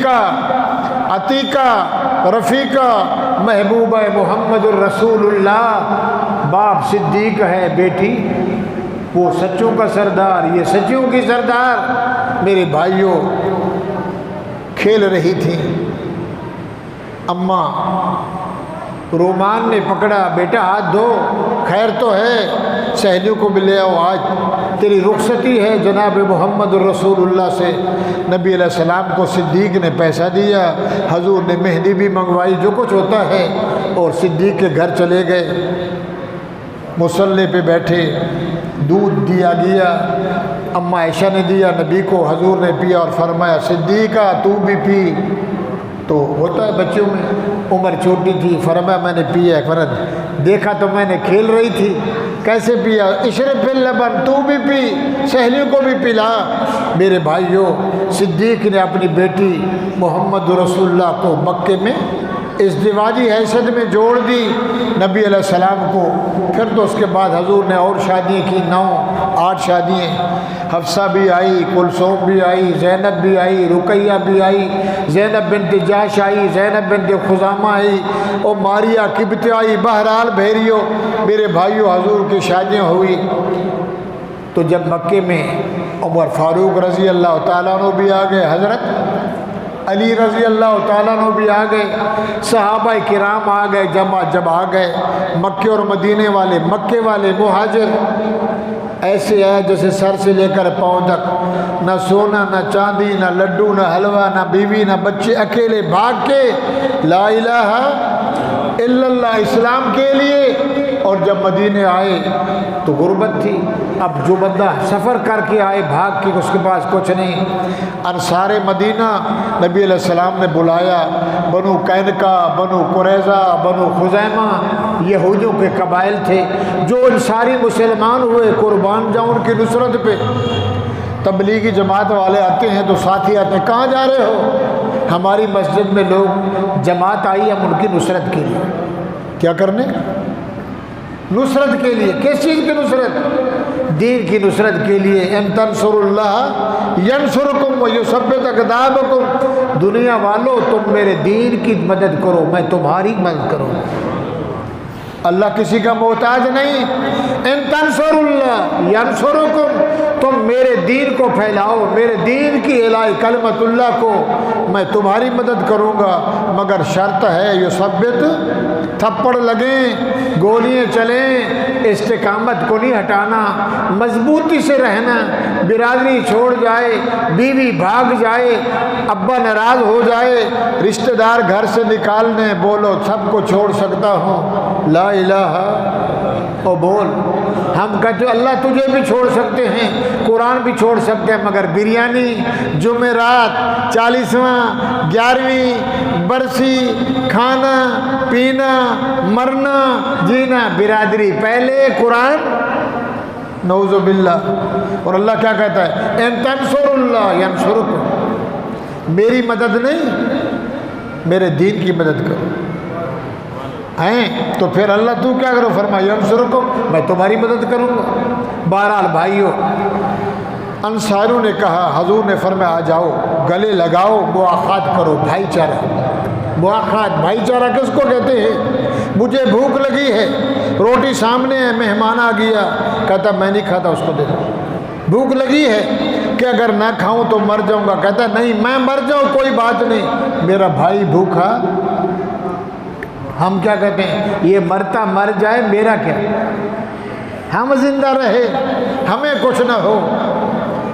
صدیقہ، عتیقہ، رفیقہ، محبوبہ محمد الرسول اللہ۔ باپ صدیق ہے، بیٹی وہ سچوں کا سردار، یہ سچوں کی سردار۔ میرے بھائیوں، کھیل رہی تھی اماں، رومان نے پکڑا، بیٹا ہاتھ دھو، خیر تو ہے، سہیلیوں کو بھی لے آؤ، آج تیری رخصتی ہے جناب محمد الرسول اللہ سے۔ نبی علیہ السلام کو صدیق نے پیسہ دیا، حضور نے مہندی بھی منگوائی، جو کچھ ہوتا ہے، اور صدیق کے گھر چلے گئے، مصلی پہ بیٹھے، دودھ دیا گیا، اماں عائشہ نے دیا نبی کو، حضور نے پیا اور فرمایا صدیقہ تو بھی پی۔ تو ہوتا ہے بچوں میں، عمر چھوٹی تھی، فرمایا میں نے پیا، فرد دیکھا تو میں نے کھیل رہی تھی، کیسے پیا؟ اشرب فی اللبن، تو بھی پی، سہیلیوں کو بھی پلا۔ میرے بھائیوں، صدیق نے اپنی بیٹی محمد رسول اللہ کو مکے میں ازدواجی حیثیت میں جوڑ دی نبی علیہ السلام کو۔ پھر تو اس کے بعد حضور نے اور شادیاں کی، 9-8 شادیاں، حفصہ بھی آئی، کلثوم بھی آئی، زینب بھی آئی، رقیہ بھی آئی، زینب بنت جاش آئی، زینب بنت خزامہ آئی، اور ماریہ قبطیہ آئی، بہرحال بھیریو میرے بھائیوں حضور کی شادیاں ہوئی۔ تو جب مکے میں عمر فاروق رضی اللہ تعالیٰ عنہ بھی آ گئے، حضرت علی رضی اللہ تعالیٰ عنہ بھی آ گئے، صحابہ کرام آ گئے، جب آ گئے مکے اور مدینے والے، مکے والے مہاجر ایسے ہے جیسے سر سے لے کر پاؤں تک، نہ سونا نہ چاندی نہ لڈو نہ حلوہ نہ بیوی نہ بچے، اکیلے بھاگ کے لا الہ الا اللہ اسلام کے لیے۔ اور جب مدینے آئے تو غربت تھی، اب جو بندہ سفر کر کے آئے بھاگ کے، اس کے پاس کچھ نہیں۔ انصار مدینہ نبی علیہ السلام نے بلایا، بنو قینقا، بنو قریظہ، بنو خزیمہ، یہودیوں کے قبائل تھے، جو انصاری مسلمان ہوئے، قربان جاؤں ان کی نصرت پہ۔ تبلیغی جماعت والے آتے ہیں تو ساتھی آتے ہیں، کہاں جا رہے ہو؟ ہماری مسجد میں لوگ جماعت آئی، ہم ان کی نصرت کے لیے۔ کیا کرنے؟ نصرت کے لیے۔ کس چیز کی نصرت؟ دین کی نصرت کے لیے۔ ان تنصروا اللہ ینصرکم ویثبت اقدامکم، دنیا والو تم میرے دین کی مدد کرو، میں تمہاری مدد کروں۔ اللہ کسی کا محتاج نہیں۔ ان تنصروا اللہ ینصرکم، تم میرے دین کو پھیلاؤ، میرے دین کی الہی کلمت اللہ کو، میں تمہاری مدد کروں گا، مگر شرط ہے یثبت، تھپڑ لگیں، گولیاں چلیں، استقامت کو نہیں ہٹانا، مضبوطی سے رہنا۔ برادری چھوڑ جائے، بیوی بھاگ جائے، ابا ناراض ہو جائے، رشتہ دار گھر سے نکالنے، بولو سب کو چھوڑ سکتا ہوں، لا الہ، او بول۔ ہم کہتے اللہ تجھے بھی چھوڑ سکتے ہیں، قرآن بھی چھوڑ سکتے ہیں، مگر بریانی، جمعرات، 40واں، 11ویں برسی، کھانا پینا، مرنا جینا، برادری پہلے، قرآن، نعوذ باللہ۔ اور اللہ کیا کہتا ہے؟ ان تنصروا اللہ ینصرکم، میری مدد نہیں، میرے دین کی مدد کرو ہیں تو پھر اللہ تو کیا کرو؟ فرمایا ینصرکم، میں تمہاری مدد کروں گا۔ بہرحال بھائیو، انصاروں نے کہا، حضور نے فرمایا آ جاؤ، گلے لگاؤ، مواخات کرو، بھائی چارہ۔ مواخات، بھائی چارہ کس کو کہتے ہیں؟ مجھے بھوک لگی ہے، روٹی سامنے ہے، مہمان آ گیا، کہتا میں نہیں کھاتا، اس کو دے دو۔ بھوک لگی ہے کہ اگر نہ کھاؤں تو مر جاؤں گا، کہتا نہیں میں مر جاؤں کوئی بات نہیں، میرا بھائی بھوکا۔ ہم کیا کہتے ہیں؟ یہ مرتا مر جائے، میرا کیا، ہم زندہ رہے، ہمیں کچھ نہ ہو۔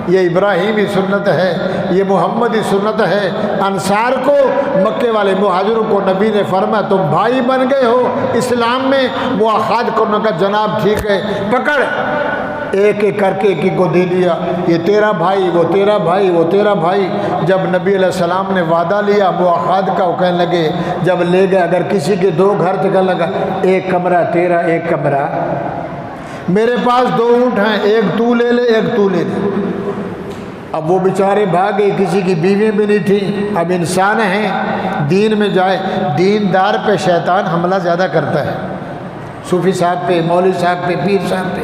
یہ ابراہیمی سنت ہے، یہ محمدی سنت ہے۔ انصار کو، مکے والے مہاجروں کو نبی نے فرمایا تم بھائی بن گئے ہو اسلام میں، مواخات کرنے کا جناب ٹھیک ہے، پکڑ، ایک ایک کر کے ایک ایک کو دے دیا، یہ تیرا بھائی، وہ تیرا بھائی، وہ تیرا بھائی۔ جب نبی علیہ السلام نے وعدہ لیا مواخات کا، وہ کہنے لگے، جب لے گئے اگر کسی کے 2 گھر تو کہنے لگا ایک کمرہ تیرا، ایک کمرہ میرے پاس، 2 اونٹ ہیں، ایک تو لے لے، ایک تو لے لے۔ اب وہ بیچارے بھاگے، کسی کی بیویاں بھی نہیں تھیں۔ اب انسان ہیں، دین میں جائے، دیندار پہ شیطان حملہ زیادہ کرتا ہے، صوفی صاحب پہ، مولوی صاحب پہ، پیر صاحب پہ،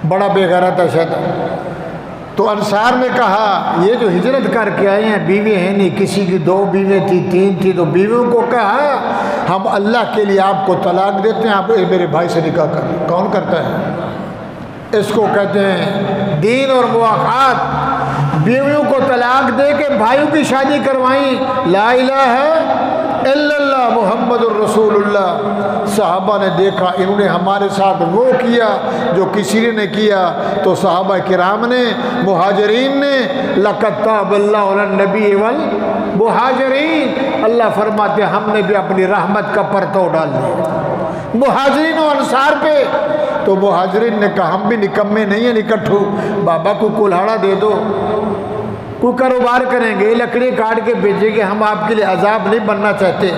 بڑا بے غیرت ہے شیطان۔ تو انصار نے کہا یہ جو ہجرت کر کے آئے ہیں بیوی ہیں نہیں، کسی کی 2 بیویں تھی 3 تھی، تو بیویوں کو کہا ہم اللہ کے لیے آپ کو طلاق دیتے ہیں، آپ میرے بھائی سے نکاح کر لیں۔ کون کرتا ہے؟ اس کو کہتے ہیں دین اور مواخات۔ بیویوں کو طلاق دے کے بھائیوں کی شادی کروائیں، لا الہ الا اللہ محمد الرسول اللہ۔ صحابہ نے دیکھا انہوں نے ہمارے ساتھ وہ کیا جو کسی نے کیا، تو صحابہ کرام نے، مہاجرین نے، لقد تاب اللہ علی النبی والمہاجرین، اللہ فرماتے ہم نے بھی اپنی رحمت کا پرتو ڈال دیا مہاجرین و انصار پہ۔ تو مہاجرین نے کہا ہم بھی نکمے نہیں ہیں نکٹھو، بابا کو کلہاڑا دے دو، کوئی کاروبار کریں گے، لکڑی کاٹ کے بیچیں گے، ہم آپ کے لیے عذاب نہیں بننا چاہتے۔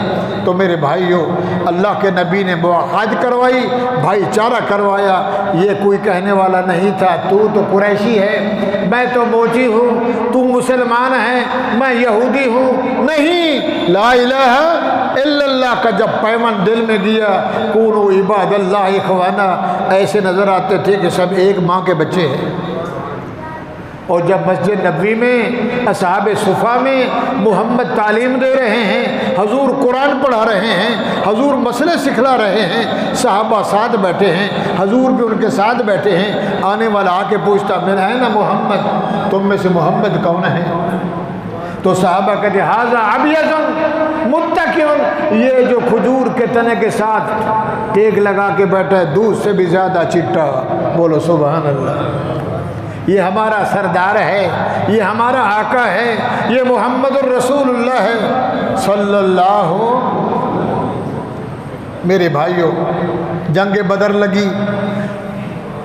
تو میرے بھائیو، اللہ کے نبی نے مواخات کروائی، بھائی چارہ کروایا۔ یہ کوئی کہنے والا نہیں تھا تو قریشی ہے، میں تو موچی ہوں، تو مسلمان ہے، میں یہودی ہوں، نہیں، لا الہ الا اللہ کا جب پیمان دل میں گیا، کونوا عباد اللہ اخوانا، ایسے نظر آتے تھے کہ سب ایک ماں کے بچے ہیں۔ اور جب مسجد نبوی میں، اصحاب صفا میں محمد تعلیم دے رہے ہیں، حضور قرآن پڑھا رہے ہیں، حضور مسئلے سکھلا رہے ہیں، صحابہ ساتھ بیٹھے ہیں، حضور بھی ان کے ساتھ بیٹھے ہیں، آنے والا آ کے پوچھتا میرا ہے نا محمد، تم میں سے محمد کون ہے؟ تو صحابہ کہتے ھذا ابیض متکئ، یہ جو کھجور کے تنے کے ساتھ ٹیک لگا کے بیٹھا ہے دودھ سے بھی زیادہ چٹا۔ بولو سبحان اللہ۔ یہ ہمارا سردار ہے، یہ ہمارا آقا ہے، یہ محمد الرسول اللہ ہے صلی اللہ۔ میرے بھائیوں، جنگ بدر لگی،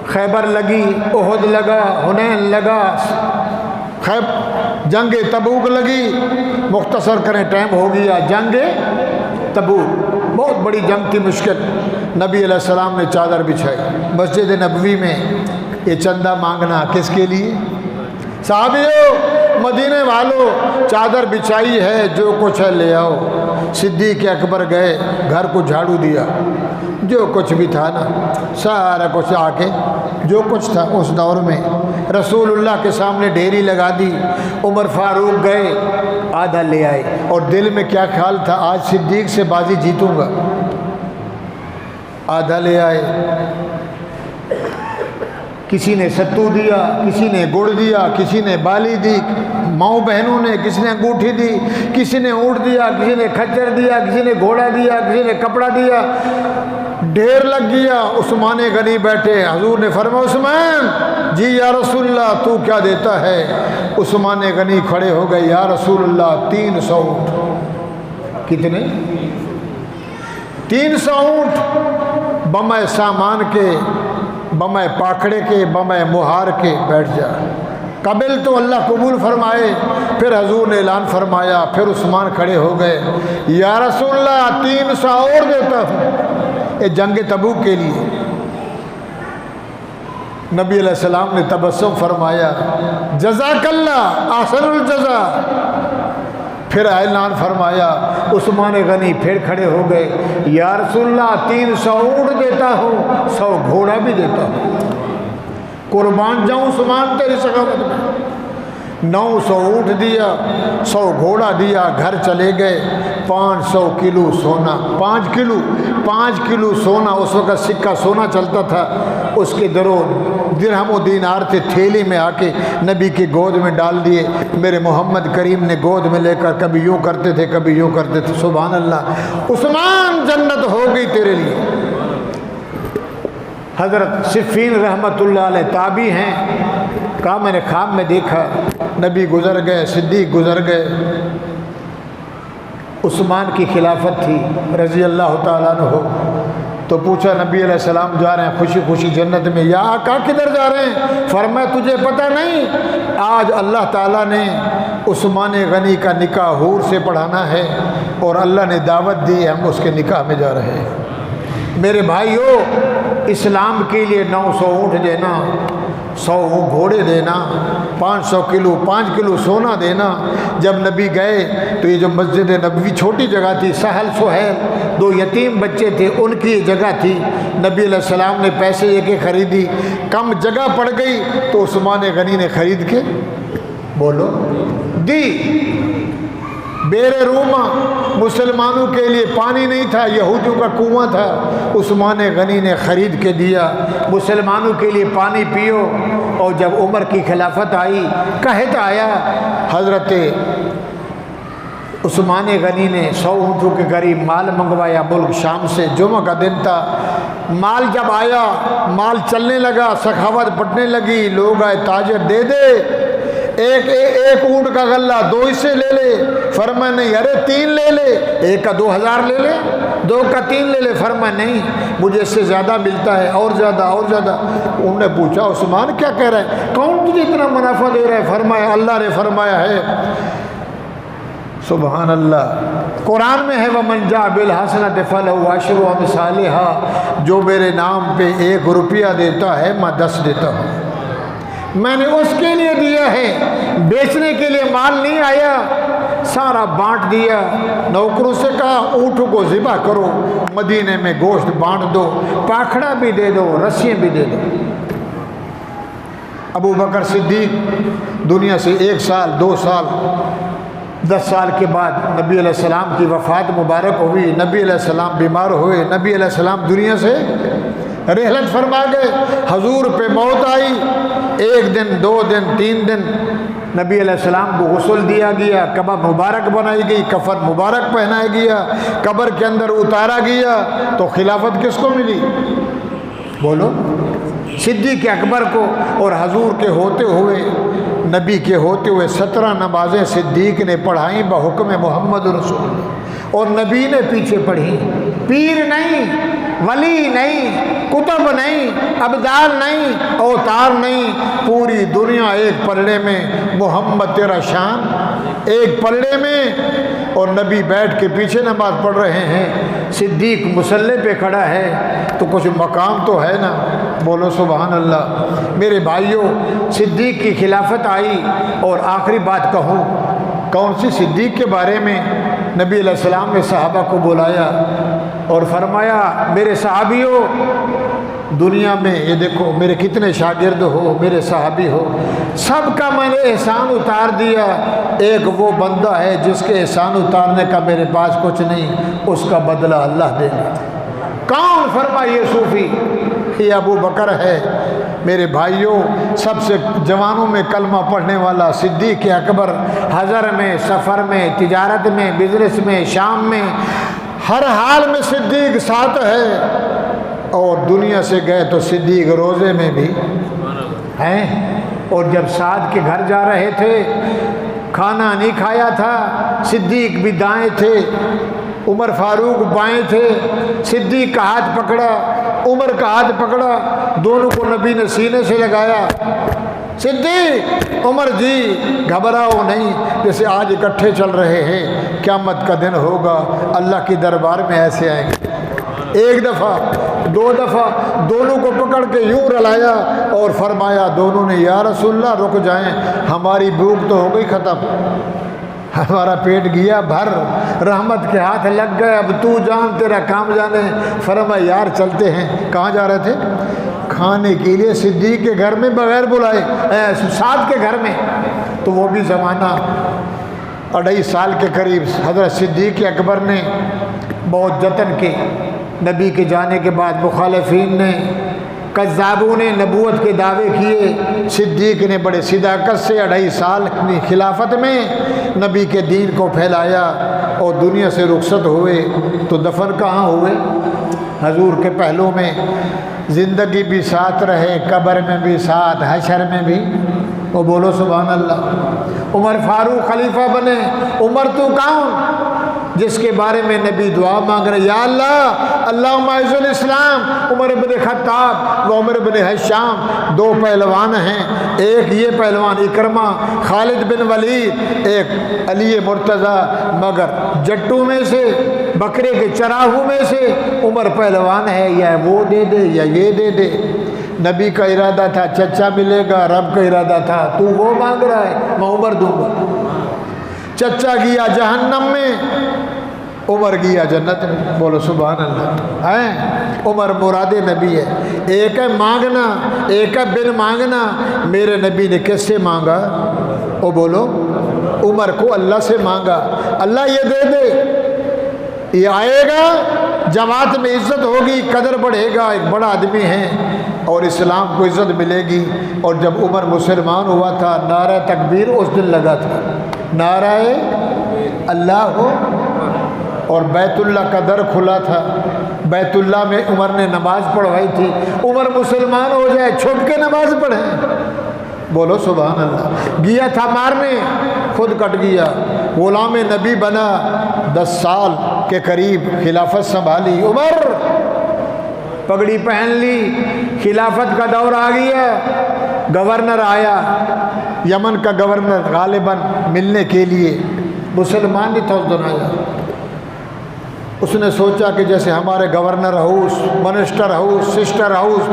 خیبر لگی، احد لگا، حنین لگا، جنگ تبوک لگی۔ مختصر کریں ٹائم ہو گیا۔ جنگ تبوک بہت بڑی جنگ تھی، مشکل۔ نبی علیہ السلام نے چادر بچھائی مسجد نبوی میں۔ یہ چندہ مانگنا کس کے لیے؟ صحابیوں، مدینے والوں، چادر بچھائی ہے، جو کچھ ہے لے آؤ۔ صدیق اکبر گئے، گھر کو جھاڑو دیا، جو کچھ بھی تھا نا سارا کچھ آ کے، جو کچھ تھا اس دور میں رسول اللہ کے سامنے ڈھیری لگا دی۔ عمر فاروق گئے، آدھا لے آئے، اور دل میں کیا خیال تھا آج صدیق سے بازی جیتوں گا، آدھا لے آئے۔ کسی نے ستو دیا، کسی نے گڑ دیا، کسی نے بالی دی، ماؤں بہنوں نے، کسی نے انگوٹھی دی، کسی نے اونٹ دیا، کسی نے کھچر دیا، کسی نے گھوڑا دیا، کسی نے کپڑا دیا، ڈھیر لگ گیا۔ عثمان غنی بیٹھے، حضور نے فرمایا عثمان جی یا رسول اللہ تو کیا دیتا ہے؟ عثمان غنی کھڑے ہو گئے، یا رسول اللہ 300 اونٹ۔ کتنے؟ 300 اونٹ، بمے سامان کے، بمے پاکڑے کے، بمے مہار کے، بیٹھ جا۔ قبل تو اللہ قبول فرمائے۔ پھر حضور نے اعلان فرمایا، پھر عثمان کھڑے ہو گئے، یا رسول اللہ 300 اور دیتا ہوں، یہ جنگ تبوک کے لیے۔ نبی علیہ السلام نے تبسم فرمایا، جزاک اللہ احسن الجزا۔ پھر اعلان فرمایا، عثمان غنی پھر کھڑے ہو گئے، یا رسول اللہ 300 اونٹ دیتا ہوں، 100 گھوڑا بھی دیتا ہوں، قربان جاؤں عثمان تیری سخاوت میں۔ 900 اونٹ دیا، 100 گھوڑا دیا، گھر چلے گئے۔ 500 کلو سونا، 5 کلو سونا، اس وقت سکہ سونا چلتا تھا، اس کے درہم و دینار تھے، تھیلی میں آ کے نبی کی گود میں ڈال دیے۔ میرے محمد کریم نے گود میں لے کر کبھی یوں کرتے تھے، کبھی یوں کرتے تھے۔ سبحان اللہ، عثمان جنت ہو گئی تیرے لیے۔ حضرت صفین رحمۃ اللہ علیہ تابعی ہیں، کہا میں نے خواب میں دیکھا نبی گزر گئے، صدیق گزر گئے، عثمان کی خلافت تھی رضی اللہ تعالیٰ عنہ۔ تو پوچھا نبی علیہ السلام جا رہے ہیں خوشی خوشی جنت میں، یا آقا کدھر جا رہے ہیں؟ فرمایا تجھے پتہ نہیں، آج اللہ تعالیٰ نے عثمان غنی کا نکاح حور سے پڑھانا ہے، اور اللہ نے دعوت دی، ہم اس کے نکاح میں جا رہے ہیں۔ میرے بھائیو، اسلام کے لیے 900 اونٹ دینا، 100 گھوڑے دینا، 500 کلو 5 کلو سونا دینا۔ جب نبی گئے تو یہ جو مسجد نبوی چھوٹی جگہ تھی، سہل سہیل 2 یتیم بچے تھے، ان کی یہ جگہ تھی۔ نبی علیہ السلام نے پیسے یہ کہ خریدی، کم جگہ پڑ گئی تو عثمان غنی نے خرید کے بولو دی۔ بیر روما مسلمانوں کے لیے پانی نہیں تھا، یہودیوں کا کنواں تھا، عثمان غنی نے خرید کے دیا، مسلمانوں کے لیے پانی پیو۔ اور جب عمر کی خلافت آئی، قحط آیا، حضرت عثمان غنی نے 100 اونٹوں کے قریب مال منگوایا ملک شام سے۔ جمعہ کا دن تھا، مال جب آیا، مال چلنے لگا، سخاوت بڑھنے لگی، لوگ آئے تاجر دے دے، ایک اونٹ کا غلہ 2 حصے لے لے۔ فرمایا نہیں، ارے 3 لے لے، ایک کا 2000 لے لے، 2 کا 3 لے لے۔ فرمایا نہیں، مجھے اس سے زیادہ ملتا ہے، اور زیادہ اور زیادہ۔ انہوں نے پوچھا عثمان کیا کہہ رہا ہے، کون تجھے اتنا منافع دے رہا ہے؟ فرمایا اللہ نے فرمایا ہے۔ سبحان اللہ، قرآن میں ہے وَمَنْ جَاءَ بِالْحَسَنَةِ فَلَهُ عَشْرُ أَمْثَالِهَا، جو میرے نام پہ 1 روپیہ دیتا ہے میں 10 دیتا ہوں۔ میں نے اس کے لیے دیا ہے، بیچنے کے لیے مال نہیں آیا، سارا بانٹ دیا۔ نوکروں سے کہا اونٹوں کو ذبح کرو، مدینے میں گوشت بانٹ دو، پاکھڑا بھی دے دو، رسیاں بھی دے دو۔ ابو بکر صدیق دنیا سے 1 سال 2 سال 10 سال کے بعد نبی علیہ السلام کی وفات مبارک ہوئی، نبی علیہ السلام بیمار ہوئے، نبی علیہ السلام دنیا سے رحلت فرما گئے، حضور پہ موت آئی۔ 1 دن 2 دن 3 دن نبی علیہ السلام کو غسل دیا گیا، قبر مبارک بنائی گئی، کفن مبارک پہنایا گیا، قبر کے اندر اتارا گیا۔ تو خلافت کس کو ملی؟ بولو، صدیق اکبر کو۔ اور حضور کے ہوتے ہوئے، نبی کے ہوتے ہوئے 17 نمازیں صدیق نے پڑھائیں بحکم محمد رسول اللہ، اور نبی نے پیچھے پڑھی۔ پیر نہیں، ولی نہیں، کتب نہیں، ابدال نہیں، اوتار نہیں، پوری دنیا ایک پلڑے میں، محمد تیرا شان ایک پلڑے میں، اور نبی بیٹھ کے پیچھے نماز پڑھ رہے ہیں، صدیق مصلی پہ کھڑا ہے، تو کچھ مقام تو ہے نا۔ بولو سبحان اللہ۔ میرے بھائیوں، صدیق کی خلافت آئی۔ اور آخری بات کہوں، کون سی؟ صدیق کے بارے میں نبی علیہ السلام نے صحابہ کو بلایا اور فرمایا میرے صحابیوں، دنیا میں یہ دیکھو میرے کتنے شاگرد ہو، میرے صحابی ہو، سب کا میں نے احسان اتار دیا، ایک وہ بندہ ہے جس کے احسان اتارنے کا میرے پاس کچھ نہیں، اس کا بدلہ اللہ دے گا۔ کون؟ فرمایا یہ صوفی، یہ ابو بکر ہے۔ میرے بھائیوں، سب سے جوانوں میں کلمہ پڑھنے والا صدیق اکبر، حضر میں، سفر میں، تجارت میں، بزنس میں، شام میں، ہر حال میں صدیق ساتھ ہے۔ اور دنیا سے گئے تو صدیق روزے میں بھی ہیں۔ اور جب سعد کے گھر جا رہے تھے، کھانا نہیں کھایا تھا، صدیق بھی دائیں تھے، عمر فاروق بائیں تھے، صدیق کا ہاتھ پکڑا، عمر کا ہاتھ پکڑا، دونوں کو نبی نے سینے سے لگایا۔ صدیق، عمر جی گھبراؤ نہیں، جیسے آج اکٹھے چل رہے ہیں، قیامت کا دن ہوگا، اللہ کی دربار میں ایسے آئیں گے۔ 1 دفعہ 2 دفعہ دونوں کو پکڑ کے یوں رلایا اور فرمایا، دونوں نے یا رسول اللہ رک جائیں، ہماری بھوک تو ہو گئی ختم، ہمارا پیٹ گیا بھر، رحمت کے ہاتھ لگ گئے، اب تو جان تیرا کام جانے۔ فرمایا یار چلتے ہیں۔ کہاں جا رہے تھے؟ کھانے کے لیے صدیق کے گھر میں بغیر بلائے، سعد کے گھر میں۔ تو وہ بھی زمانہ 2.5 سال کے قریب حضرت صدیق اکبر نے بہت جتن کے، نبی کے جانے کے بعد مخالفین نے، کذابوں نے نبوت کے دعوے کیے، صدیق نے بڑے صداقت سے 2.5 سال اپنی خلافت میں نبی کے دین کو پھیلایا اور دنیا سے رخصت ہوئے۔ تو دفن کہاں ہوئے؟ حضور کے پہلو میں۔ زندگی بھی ساتھ رہے، قبر میں بھی ساتھ، حشر میں بھی۔ وہ بولو سبحان اللہ۔ عمر فاروق خلیفہ بنے۔ عمر تو کون؟ جس کے بارے میں نبی دعا مانگ رہے، یا اللہ اللہم اعز الاسلام۔ عمر بن خطاب و عمر بن ہشام 2 پہلوان ہیں، ایک یہ پہلوان اکرمہ، خالد بن ولید، ایک علی مرتضیٰ، مگر جٹوں میں سے، بکرے کے چراہوں میں سے عمر پہلوان ہے، یا وہ دے دے یا یہ دے دے۔ نبی کا ارادہ تھا چچا ملے گا، رب کا ارادہ تھا تو وہ مانگ رہا ہے میں عمر دوں گا۔ چچا گیا جہنم میں، عمر گیا جنت میں، بولو سبحان اللہ۔ عمر مراد نبی ہے، ایک ہے مانگنا، ایک ہے بن مانگنا۔ میرے نبی نے کس سے مانگا؟ او بولو، عمر کو اللہ سے مانگا، اللہ یہ دے دے، یہ آئے گا جماعت میں عزت ہوگی، قدر بڑھے گا، ایک بڑا آدمی ہے اور اسلام کو عزت ملے گی۔ اور جب عمر مسلمان ہوا تھا، نعرہ تکبیر اس دن لگا تھا، نعرہ اللہ ہو، اور بیت اللہ کا در کھلا تھا، بیت اللہ میں عمر نے نماز پڑھوائی تھی۔ عمر مسلمان ہو جائے، چھپ کے نماز پڑھیں، بولو سبحان اللہ۔ گیا تھا مارنے، خود کٹ گیا، غلام نبی بنا، 10 سال کے قریب خلافت سنبھالی۔ عمر پگڑی پہن لی، خلافت کا دور آ گیا۔ گورنر آیا، یمن کا گورنر غالباً ملنے کے لیے، مسلمان نہیں تھا اس دن آیا۔ اس نے سوچا کہ جیسے ہمارے governor house, minister house, sister house,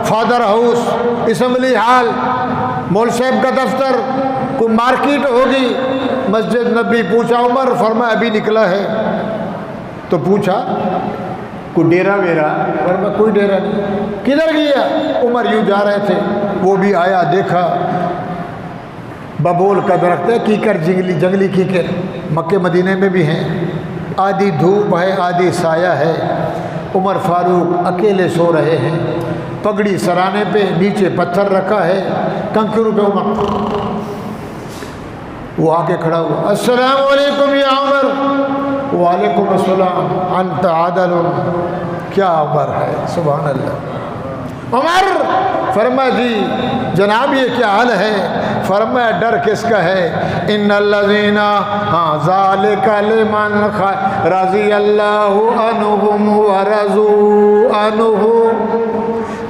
father house, assembly hall, مول صاحب کا دفتر، کوئی مارکیٹ ہوگی، مسجد نبی پوچھا عمر، فرمایا ابھی نکلا ہے۔ تو پوچھا کوئی ڈیرا ویرا؟ فرمایا کوئی ڈیرا نہیں۔ کدھر گیا؟ عمر یوں جا رہے تھے، وہ بھی آیا، دیکھا ببول کا درخت ہے، کیکر، جنگلی کیکر مکے مدینے میں بھی ہیں، آدھی دھوپ ہے آدھی سایہ ہے۔ عمر فاروق اکیلے سو رہے ہیں، پگڑی سرانے پہ، نیچے پتھر رکھا ہے، کنکروں پہ عمر۔ وہ آ کے کھڑا ہوا، السلام علیکم یا عمر۔ وعلیکم السلام، انت عادل۔ کیا عمر ہے، سبحان اللہ۔ عمر فرمایا جی جناب یہ کیا حال ہے؟ فرمایا ڈر کس کا ہے؟ ان الذین ذالک لمن رضی اللہ عنہم ورضوا عنہ،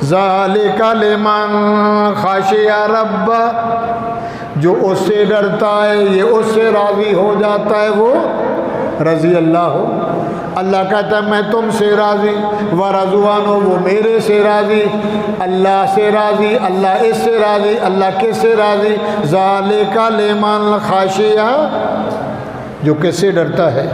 ذالک لمن خشی رب، جو اس سے ڈرتا ہے یہ اس سے راضی ہو جاتا ہے، وہ رضی اللہ ہو۔ اللہ کہتا ہے میں تم سے راضی، ورضوا عنہ، وہ میرے سے راضی، اللہ سے راضی، اللہ اس سے راضی، اللہ کس سے راضی؟ ذالک لمن خشی، جو کس سے ڈرتا ہے؟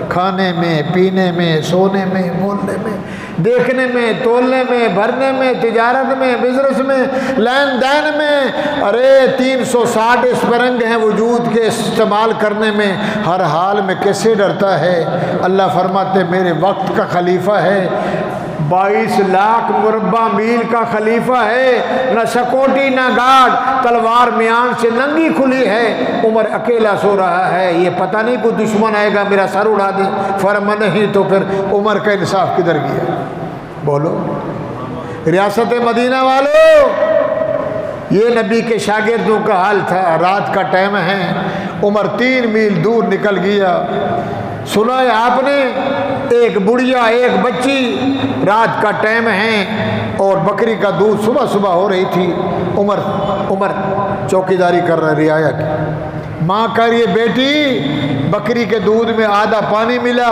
کھانے میں، پینے میں، سونے میں، بولنے میں، دیکھنے میں، تولنے میں، بھرنے میں، تجارت میں، بزنس میں، لین دین میں، ارے 360 اسپرنگ ہیں وجود کے استعمال کرنے میں، ہر حال میں کس سے ڈرتا ہے؟ اللہ فرماتے میرے وقت کا خلیفہ ہے، 22 لاکھ مربع میل کا خلیفہ ہے، نہ سکوٹی نہ گارڈ، تلوار میان سے ننگی کھلی ہے، عمر اکیلا سو رہا ہے، یہ پتہ نہیں کوئی دشمن آئے گا میرا سر اڑا دے۔ فرما نہیں تو پھر عمر کا انصاف کدھر گیا؟ بولو ریاست مدینہ والو، یہ نبی کے شاگردوں کا حال تھا۔ رات کا ٹائم ہے، عمر 3 میل دور نکل گیا۔ سنا ہے آپ نے، ایک بڑھیا ایک بچی، رات کا ٹائم ہے اور بکری کا دودھ صبح صبح ہو رہی تھی، عمر چوکیداری کر رہا، رعایا کی ماں کہہ رہی ہے بیٹی بکری کے دودھ میں آدھا پانی ملا،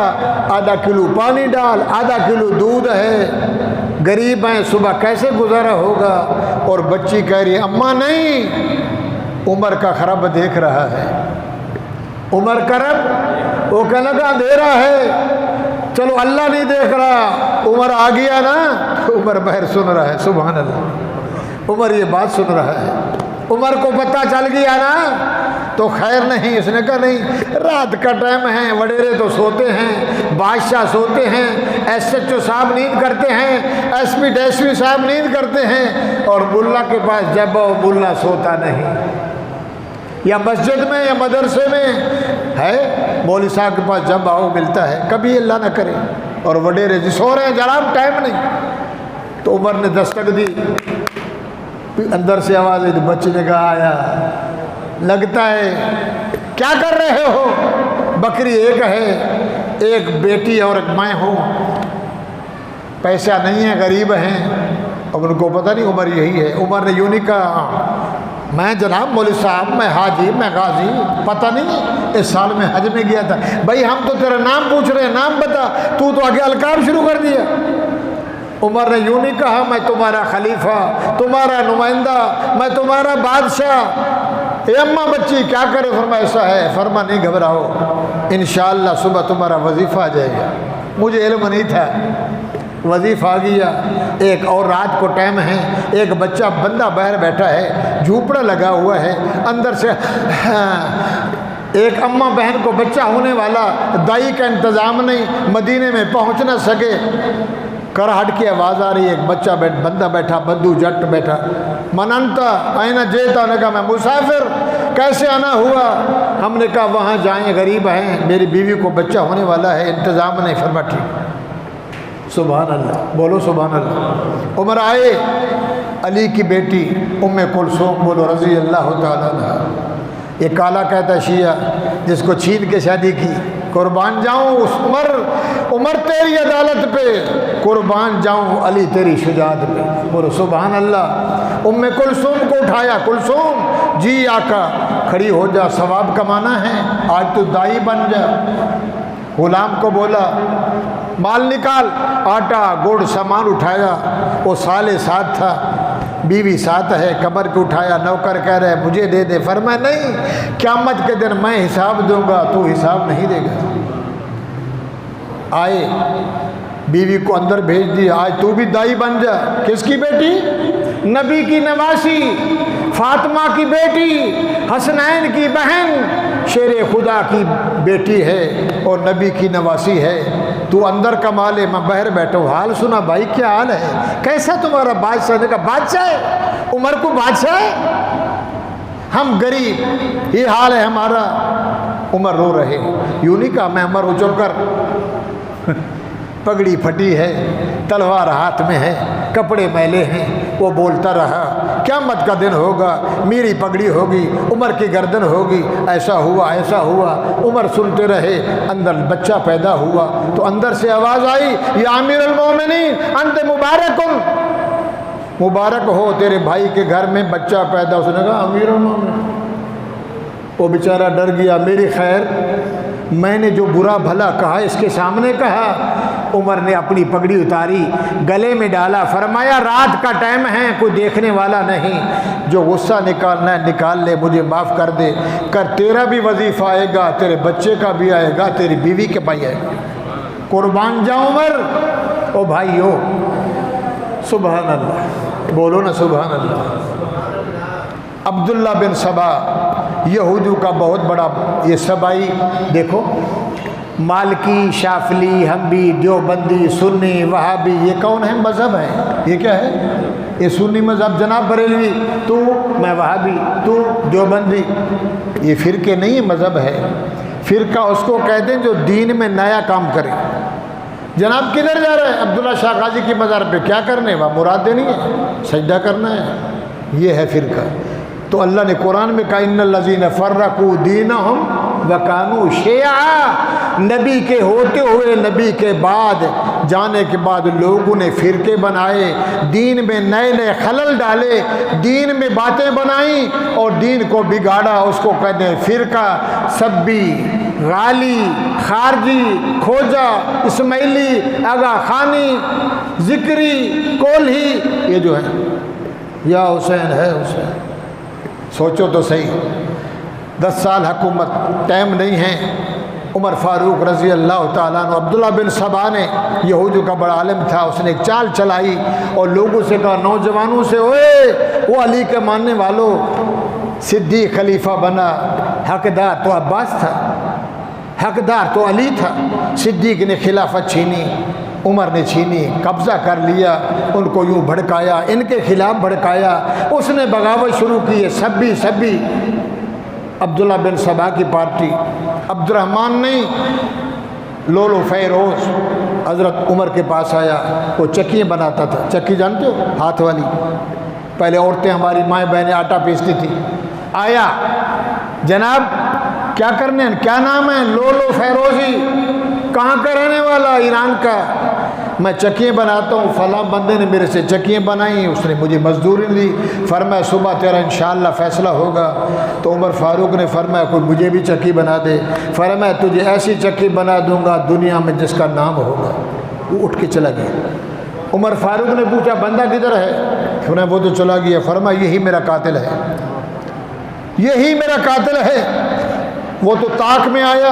آدھا کلو پانی ڈال، آدھا کلو دودھ ہے، غریب ہیں صبح کیسے گزارا ہوگا؟ اور بچی کہہ رہی ہے اماں نہیں، عمر کا خراب دیکھ رہا ہے، عمر کرب، وہ کہنے لگا اندھیرا ہے، چلو اللہ نہیں دیکھ رہا، عمر آ گیا نا، عمر بہر سن رہا ہے، سبحان اللہ، عمر یہ بات سن رہا ہے، عمر کو پتہ چل گیا نا تو خیر نہیں۔ اس نے کہا نہیں، رات کا ٹائم ہے، وڈیرے تو سوتے ہیں، بادشاہ سوتے ہیں، ایس ایچ او صاحب نیند کرتے ہیں، ایس پی ڈیس پی صاحب نیند کرتے ہیں، اور ملا کے پاس جب ملا سوتا نہیں، یا مسجد میں یا مدرسے میں ہے، مولوی صاحب کے پاس جب آؤ ملتا ہے، کبھی اللہ نہ کرے، اور وڈیرے جی سو رہے ہیں جناب ٹائم نہیں۔ تو عمر نے دستک دی، اندر سے آواز ہے، بچے نے کہا آیا، لگتا ہے کیا کر رہے ہو؟ بکری ایک ہے، ایک بیٹی اور ایک میں ہوں، پیسہ نہیں ہے، غریب ہیں۔ اب ان کو پتہ نہیں عمر یہی ہے۔ عمر نے یوں نہیں کہا میں جناب مولوی صاحب، میں حاجی، میں غازی، پتہ نہیں اس سال میں حج میں گیا تھا۔ بھائی ہم تو تیرا نام پوچھ رہے ہیں، نام بتا، تو آگے القاب شروع کر دیا۔ عمر نے یوں نہیں کہا میں تمہارا خلیفہ، تمہارا نمائندہ، میں تمہارا بادشاہ، اے اماں بچی کیا کرے؟ فرما ایسا ہے، فرما نہیں گھبراؤ، انشاءاللہ صبح تمہارا وظیفہ آ جائے گا۔ مجھے علم نہیں تھا، وظیفہ آ گیا۔ ایک اور رات کو ٹائم ہے، ایک بچہ بندہ باہر بیٹھا ہے، جھوپڑا لگا ہوا ہے، اندر سے ایک اماں بہن کو بچہ ہونے والا، دائی کا انتظام نہیں، مدینے میں پہنچ نہ سکے، کرہٹ کی آواز آ رہی ہے، ایک بچہ بندہ بیٹھا، بدو جٹ بیٹھا، من انتا این جیتا، نے کہا میں مسافر، کیسے آنا ہوا؟ ہم نے کہا وہاں جائیں، غریب ہیں، میری بیوی کو بچہ ہونے والا ہے، انتظام نہیں۔ فرما ٹھیک، سبحان اللہ، بولو سبحان اللہ۔ عمر آئے، علی کی بیٹی ام کلثوم، بولو رضی اللہ تعالیٰ عنہ۔ یہ کالا کہتا ہے شیعہ، جس کو چھین کے شادی کی، قربان جاؤں اس عمر تیری عدالت پہ، قربان جاؤں علی تیری شجاعت پہ، بولو سبحان اللہ۔ ام کلثوم کو اٹھایا، کلثوم جی آقا کھڑی ہو جا، ثواب کمانا ہے، آج تو دائی بن جا۔ غلام کو بولا مال نکال، آٹا گڑ سامان اٹھایا، وہ سالے ساتھ تھا، بیوی ساتھ ہے، قبر کو اٹھایا، نوکر کہہ رہے مجھے دے دے، فرمایا نہیں، قیامت کے دن میں حساب دوں گا، تو حساب نہیں دے گا۔ آئے، بیوی کو اندر بھیج دیا، آج تو بھی دائی بن جا۔ کس کی بیٹی؟ نبی کی نواسی، فاطمہ کی بیٹی، حسنین کی بہن، شیر خدا کی بیٹی ہے اور نبی کی نواسی ہے، تو اندر کما لے، میں باہر بیٹھا ہوں۔ حال سنا بھائی، کیا حال ہے؟ کیسا تمہارا بادشاہ؟ نے کہا بادشاہ ہے، عمر کو بادشاہ ہے، ہم غریب، یہ حال ہے ہمارا۔ عمر رو رہے، یوں نہیں کہا میں عمر ہوں، چپ کر، پگڑی پھٹی ہے، تلوار ہاتھ میں ہے، کپڑے میلے ہیں، وہ بولتا رہا قیامت کا دن ہوگا، میری پگڑی ہوگی، عمر کی گردن ہوگی، ایسا ہوا ایسا ہوا۔ عمر سنتے رہے، اندر بچہ پیدا ہوا تو اندر سے آواز آئی، یا امیر المومنین انت مبارک، مبارک ہو تیرے بھائی کے گھر میں بچہ پیدا۔ اس نے کہا امیر المومنین، وہ بیچارہ ڈر گیا، میری خیر، میں نے جو برا بھلا کہا اس کے سامنے کہا۔ عمر نے اپنی پگڑی اتاری، گلے میں ڈالا، فرمایا رات کا ٹائم ہے، کوئی دیکھنے والا نہیں، جو غصہ نکالنا ہے نکال لے، مجھے معاف کر دے، کر تیرا بھی وظیفہ آئے گا، تیرے بچے کا بھی آئے گا، تیری بیوی کے پائی آئے گا، قربان جاؤ عمر۔ او بھائیو، سبحان اللہ، بولو نا سبحان اللہ۔ عبداللہ بن سبا، یہودیوں کا بہت بڑا یہ سبائی، دیکھو مالکی، شافعی، حنبلی، دیوبندی، سنی، وہابی، یہ کون ہے؟ مذہب ہے، یہ کیا ہے؟ یہ سنی مذہب، جناب بریلوی تو، میں وہابی تو دیوبندی، یہ فرقے نہیں ہے، مذہب ہے۔ فرقہ اس کو کہتے ہیں جو دین میں نیا کام کرے۔ جناب کدھر جا رہے ہیں؟ عبداللہ شاہ غازی کی مزار پہ، کیا کرنے؟ وہاں مراد دینی ہے، سجدہ کرنا ہے، یہ ہے فرقہ۔ تو اللہ نے قرآن میں کہا ان الذین فرقوا دینہم وکانوا شیعا، نبی کے ہوتے ہوئے، نبی کے بعد جانے کے بعد لوگوں نے فرقے بنائے، دین میں نئے نئے خلل ڈالے، دین میں باتیں بنائیں اور دین کو بگاڑا۔ اس کو کہتے ہیں فرقہ، سبی، غالی، خارجی، کھوجا، اسماعیلی، آغا خانی، ذکری، کولہی، یہ جو ہے یا حسین ہے حسین۔ سوچو تو صحیح، 10 سال حکومت، ٹائم نہیں ہے۔ عمر فاروق رضی اللہ تعالیٰ عنہ، عبداللہ بن سبا نے، یہودیوں کا بڑا عالم تھا، اس نے ایک چال چلائی اور لوگوں سے کہا، نوجوانوں سے، اوے وہ علی کے ماننے والوں، صدیق خلیفہ بنا، حقدار تو عباس تھا، حقدار تو علی تھا، صدیق نے خلافت چھینی، عمر نے چھینی، قبضہ کر لیا، ان کو یوں بھڑکایا، ان کے خلاف بھڑکایا، اس نے بغاوت شروع کی ہے، سبی عبداللہ بن سبا کی پارٹی، عبد الرحمن نہیں، لولو فیروز حضرت عمر کے پاس آیا، وہ چکیاں بناتا تھا، چکی جانتے ہو؟ ہاتھ والی، پہلے عورتیں ہماری مائیں بہنیں آٹا پیستی تھی۔ آیا، جناب کیا کرنے ہیں؟ کیا نام ہے؟ لولو فیروزی، کہاں کا رہنے والا؟ ایران کا۔ میں چکیاں بناتا ہوں، فلاں بندے نے میرے سے چکیاں بنائیں، اس نے مجھے مزدوری دی، فرمایا صبح تیرا انشاءاللہ فیصلہ ہوگا۔ تو عمر فاروق نے فرمایا کوئی مجھے بھی چکی بنا دے، فرمایا تجھے ایسی چکی بنا دوں گا دنیا میں جس کا نام ہوگا۔ وہ اٹھ کے چلا گیا، عمر فاروق نے پوچھا بندہ کدھر ہے؟ انہیں وہ تو چلا گیا. فرمایا یہی میرا قاتل ہے, یہی میرا قاتل ہے. وہ تو طاق میں آیا,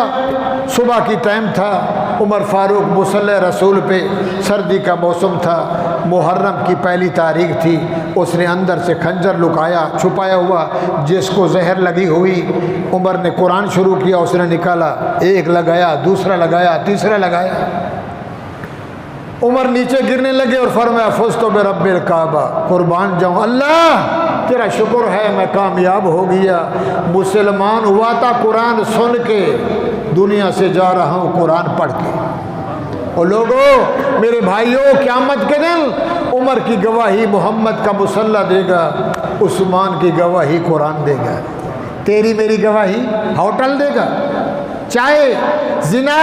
صبح کی ٹائم تھا, عمر فاروق مصلی رسول پہ, سردی کا موسم تھا, محرم کی پہلی تاریخ تھی. اس نے اندر سے خنجر لکایا چھپایا ہوا, جس کو زہر لگی ہوئی. عمر نے قرآن شروع کیا, اس نے نکالا, ایک لگایا, دوسرا لگایا, تیسرا لگایا. عمر نیچے گرنے لگے اور فرمایا فزت برب الکعبہ, قربان جاؤں اللہ تیرا شکر ہے میں کامیاب ہو گیا. مسلمان ہوا تھا قرآن سن کے, دنیا سے جا رہا ہوں قرآن پڑھ کے. اور لوگوں میرے بھائیوں, قیامت کے دن عمر کی گواہی محمد کا مصلی دے گا, عثمان کی گواہی قرآن دے گا, تیری میری گواہی ہوٹل دے گا. چاہے زنا,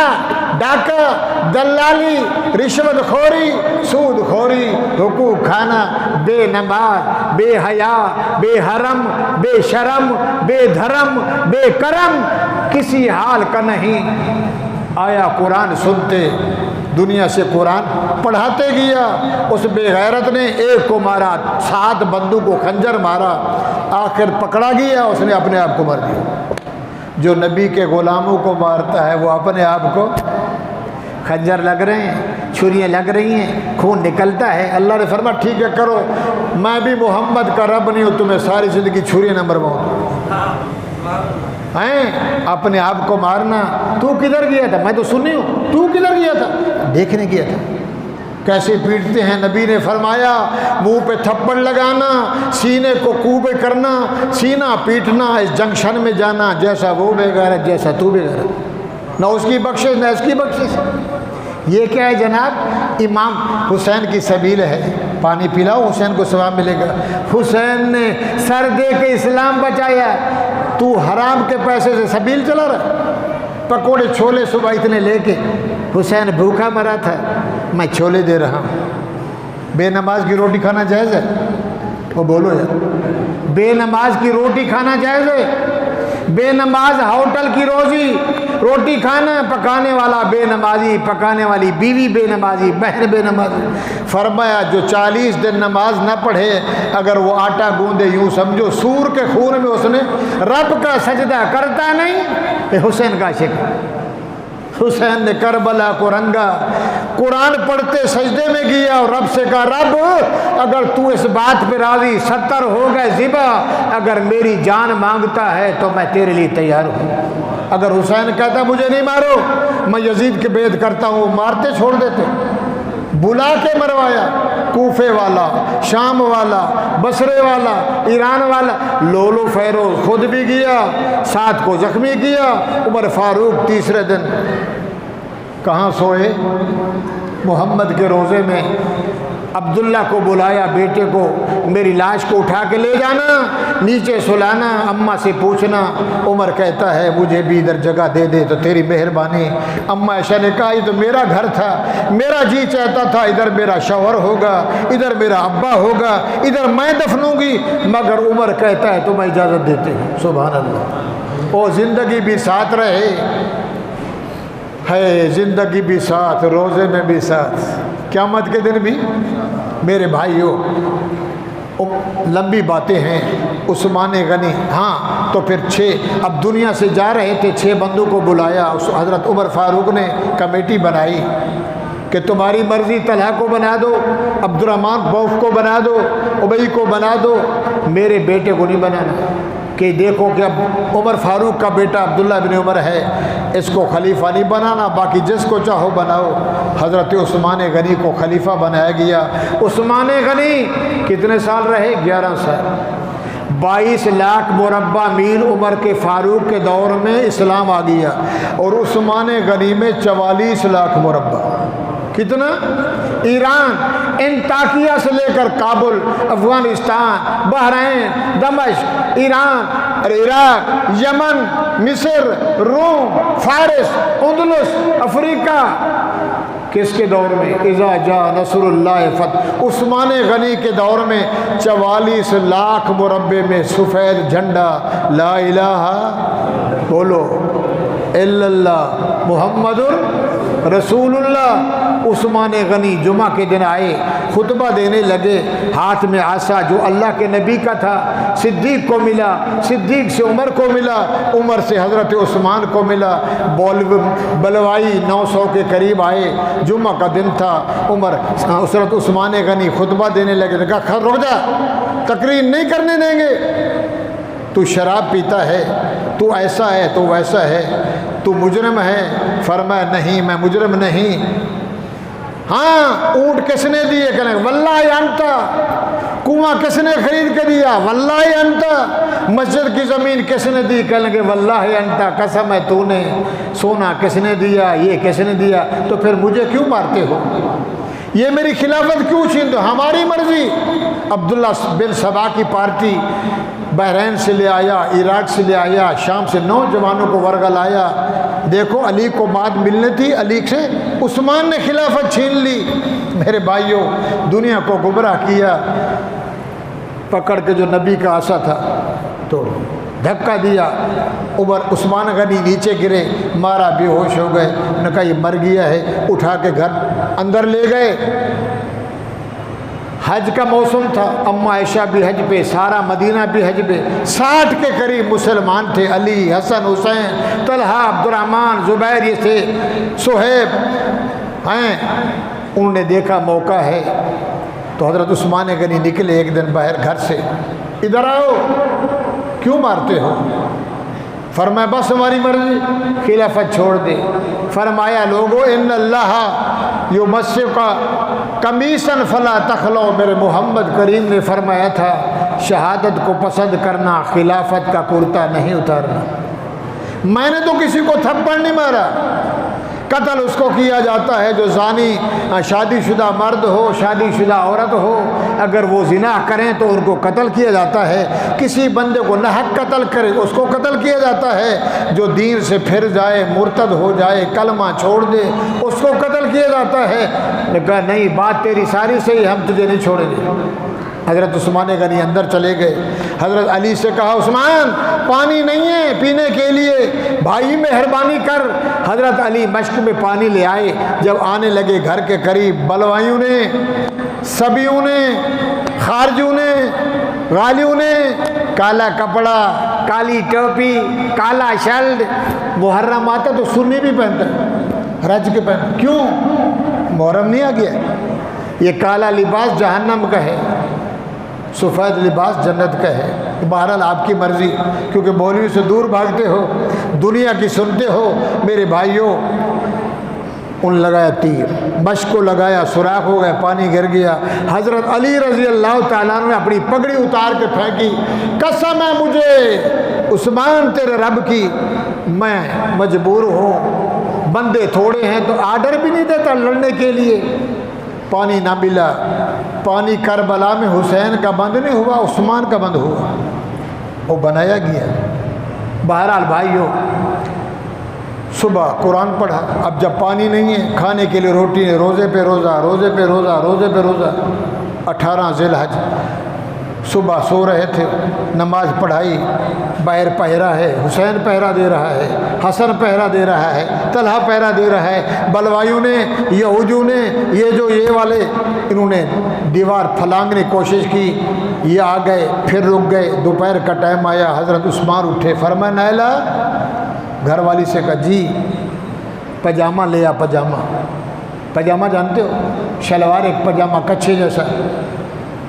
ڈاکہ, دلالی, رشوت خوری, سود خوری, حقوق کھانا, بے نماز, بے حیا, بے حرم, بے شرم, بے دھرم, بے کرم, کسی حال کا نہیں. آیا قرآن سنتے, دنیا سے قرآن پڑھاتے گیا. اس بے غیرت نے ایک کو مارا, 7 بندوں کو خنجر مارا, آخر پکڑا گیا, اس نے اپنے آپ کو مار دیا. جو نبی کے غلاموں کو مارتا ہے وہ اپنے آپ کو, خنجر لگ رہے ہیں, چھریاں لگ رہی ہیں, خون نکلتا ہے. اللہ نے فرمایا ٹھیک ہے کرو, میں بھی محمد کا رب نہیں ہوں تمہیں ساری زندگی چھریاں نہ مرواؤں. ہیں اپنے آپ کو مارنا. تو کدھر گیا تھا؟ میں تو سنی ہوں, تو کدھر گیا تھا؟ دیکھنے گیا تھا کیسے پیٹتے ہیں. نبی نے فرمایا منہ پہ تھپڑ لگانا, سینے کو کوبے کرنا, سینہ پیٹنا, اس جنکشن میں جانا, جیسا وہ بے غیرت جیسا تو بے غیرت, نہ اس کی بخشش نہ اس کی بخشش. یہ کیا ہے جناب؟ امام حسین کی سبیل ہے. پانی پلاؤ حسین کو ثواب ملے گا. حسین نے سر دے کے اسلام بچایا, تو حرام کے پیسے سے سبیل چلا رہا. پکوڑے چھولے صبح اتنے لے کے, حسین بھوکا مرا تھا, میں چھولے دے رہا ہوں. بے نماز کی روٹی کھانا جائز ہے؟ وہ بولو یار, بے نماز کی روٹی کھانا جائز ہے؟ بے نماز ہوٹل کی روٹی کھانا, پکانے والا بے نمازی, پکانے والی بیوی بے نمازی, بہن بے نمازی. فرمایا جو 40 دن نماز نہ پڑھے, اگر وہ آٹا گوندے یوں سمجھو سور کے خون میں اس نے رب کا سجدہ کرتا نہیں. حسین کا عاشق. حسین نے کربلا کو رنگا, قرآن پڑھتے سجدے میں گیا اور رب سے کہا رب اگر تو اس بات پہ راضی 70 ہو گئے ذبح, اگر میری جان مانگتا ہے تو میں تیرے لیے تیار ہوں. اگر حسین کہتا مجھے نہیں مارو, میں یزید کے بیعت کرتا ہوں, مارتے چھوڑ دیتے. بلا کے مروایا, کوفے والا, شام والا, بصرے والا, ایران والا, لولو فیروز خود بھی گیا, 7 کو زخمی کیا. عمر فاروق تیسرے دن کہاں سوئے؟ محمد کے روضے میں. عبداللہ کو بلایا, بیٹے کو, میری لاش کو اٹھا کے لے جانا, نیچے سلانا, اماں سے پوچھنا. عمر کہتا ہے مجھے بھی ادھر جگہ دے دے تو تیری مہربانی. اماں عائشہ نے کہا یہ تو میرا گھر تھا, میرا جی چاہتا تھا ادھر میرا شوہر ہوگا, ادھر میرا ابا ہوگا, ادھر میں دفنوں گی, مگر عمر کہتا ہے تو میں اجازت دیتے ہوں. سبحان اللہ. او زندگی بھی ساتھ رہے ہے, زندگی بھی ساتھ, روزے میں بھی ساتھ, قیامت کے دن بھی. میرے بھائیوں لمبی باتیں ہیں. عثمان غنی, ہاں تو پھر 6, اب دنیا سے جا رہے تھے, 6 بندوں کو بلایا. حضرت عمر فاروق نے کمیٹی بنائی کہ تمہاری مرضی, طلحہ کو بنا دو, عبد الرحمن بوف کو بنا دو, ابئی کو بنا دو, میرے بیٹے کو نہیں بنانا. کہ دیکھو کہ اب عمر فاروق کا بیٹا عبداللہ بن عمر ہے, اس کو خلیفہ نہیں بنانا, باقی جس کو چاہو بناؤ. حضرت عثمان غنی کو خلیفہ بنایا گیا. عثمان غنی کتنے سال رہے؟ 11 سال. 22 لاکھ مربع میل عمر کے فاروق کے دور میں اسلام آ گیا, اور عثمان غنی میں 44 لاکھ مربع. کتنا؟ ایران, انطاکیہ سے لے کر کابل, افغانستان, بحرین, دمشق, ایران, عراق, یمن, مصر, روم, فارس, اندلس, افریقہ. کس کے دور میں؟ اذا جاء نصر اللہ فتح. عثمان غنی کے دور میں 44 لاکھ مربع میں سفید جھنڈا, لا الہ, بولو الا اللہ محمد رسول اللہ۔ عثمان غنی جمعہ کے دن آئے، خطبہ دینے لگے، ہاتھ میں عصا جو اللہ کے نبی کا تھا صدیق کو ملا، صدیق سے عمر کو ملا، عمر سے حضرت عثمان کو ملا، بلوائی 900 کے قریب آئے، جمعہ کا دن تھا، عمر حضرت عثمان غنی خطبہ دینے لگے، کہا رک جا، تقریر نہیں کرنے دیں گے، تو شراب پیتا ہے، تو ایسا ہے، تو ویسا ہے، تو مجرم ہے۔ فرمایا نہیں میں مجرم نہیں۔ ہاں اونٹ کس نے دیے؟ کہنے واللہ انتا۔ کنواں کس نے خرید کے دیا؟ واللہ انتا۔ مسجد کی زمین کس نے دی؟ کہنے لگے واللہ انتا، قسم ہے تو نے۔ سونا کس نے دیا؟ یہ کس نے دیا؟ تو پھر مجھے کیوں مارتے ہو؟ یہ میری خلافت کیوں چھین دو؟ ہماری مرضی۔ عبداللہ بن سبا کی پارٹی بحرین سے لے آیا، عراق سے لے آیا، شام سے نوجوانوں کو ورگا لایا۔ دیکھو علی کو مات ملنے تھی، علی سے عثمان نے خلافت چھین لی۔ میرے بھائیوں، دنیا کو گمراہ کیا، پکڑ کے جو نبی کا عصا تھا تو دھکا دیا، عثمان غنی نیچے گرے، مارا، بے ہوش ہو گئے۔ انہوں نے کہا یہ مر گیا ہے، اٹھا کے گھر اندر لے گئے۔ حج کا موسم تھا، اماں عائشہ بھی حج پہ، سارا مدینہ بھی حج پہ، 60 کے قریب مسلمان تھے، علی، حسن، حسین، طلحہ، عبد الرحمن، زبیر، یہ تھے، صہیب ہیں۔ انہوں نے دیکھا موقع ہے تو حضرت عثمان غنی نکلے ایک دن باہر گھر سے، ادھر آؤ، کیوں مارتے ہو؟ فرمایا بس ہماری مرضی، خلافت چھوڑ دے۔ فرمایا لوگو ان اللہ یمسک قمیصا فلا تخلو، میرے محمد کریم نے فرمایا تھا شہادت کو پسند کرنا، خلافت کا کرتا نہیں اتارنا۔ میں نے تو کسی کو تھپڑ نہیں مارا، قتل اس کو کیا جاتا ہے جو زانی شادی شدہ مرد ہو، شادی شدہ عورت ہو، اگر وہ زنا کریں تو ان کو قتل کیا جاتا ہے۔ کسی بندے کو ناحق قتل کرے اس کو قتل کیا جاتا ہے۔ جو دین سے پھر جائے، مرتد ہو جائے، کلمہ چھوڑ دے، اس کو قتل کیا جاتا ہے۔ نے کہا نہیں، بات تیری ساری صحیح، ہم تجھے نہیں چھوڑیں گے۔ حضرت عثمان غنی اندر چلے گئے، حضرت علی سے کہا عثمان پانی نہیں ہے پینے کے لیے، بھائی مہربانی کر۔ حضرت علی مشک میں پانی لے آئے، جب آنے لگے گھر کے قریب، بلوائیوں نے، سبیوں نے، خارجوں نے، غالیوں نے کالا کپڑا، کالی ٹوپی، کالا شلڈ، محرم آتا تو سنی بھی پہنتا ہے، رج کے پہنتا، کیوں؟ محرم نہیں آ گیا؟ یہ کالا لباس جہنم کا ہے، سفید لباس جنت کا ہے۔ بہرحال آپ کی مرضی، کیونکہ مولوی سے دور بھاگتے ہو، دنیا کی سنتے ہو۔ میرے بھائیوں، ان لگایا تیر، مشق کو لگایا، سوراخ ہو گیا، پانی گر گیا۔ حضرت علی رضی اللہ تعالیٰ نے اپنی پگڑی اتار کے پھینکی، قسم ہے مجھے عثمان تیرے رب کی، میں مجبور ہوں، بندے تھوڑے ہیں تو آرڈر بھی نہیں دیتا لڑنے کے لیے۔ پانی نہ ملا، پانی کربلا میں حسین کا بند نہیں ہوا، عثمان کا بند ہوا، وہ بنایا گیا۔ بہرحال بھائیوں، صبح قرآن پڑھا، اب جب پانی نہیں ہے، کھانے کے لیے روٹی نہیں، روزے پہ روزہ، روزے پہ روزہ، روزے پہ روزہ۔ 18 ذی الحج، صبح سو رہے تھے، نماز پڑھائی، باہر پہرا ہے، حسین پہرا دے رہا ہے، حسن پہرا دے رہا ہے، طلحہ پہرا دے رہا ہے۔ بلوائیوں نے، یہودیوں نے، یہ والے، انہوں نے دیوار پھلانگنے کی کوشش کی، یہ آ گئے، پھر رک گئے۔ دوپہر کا ٹائم آیا، حضرت عثمان اٹھے، فرمایا نیلا، گھر والی سے کہا جی، پاجامہ لے آ، پاجامہ۔ پاجامہ جانتے ہو؟ شلوار ایک پاجامہ کچھے جیسا۔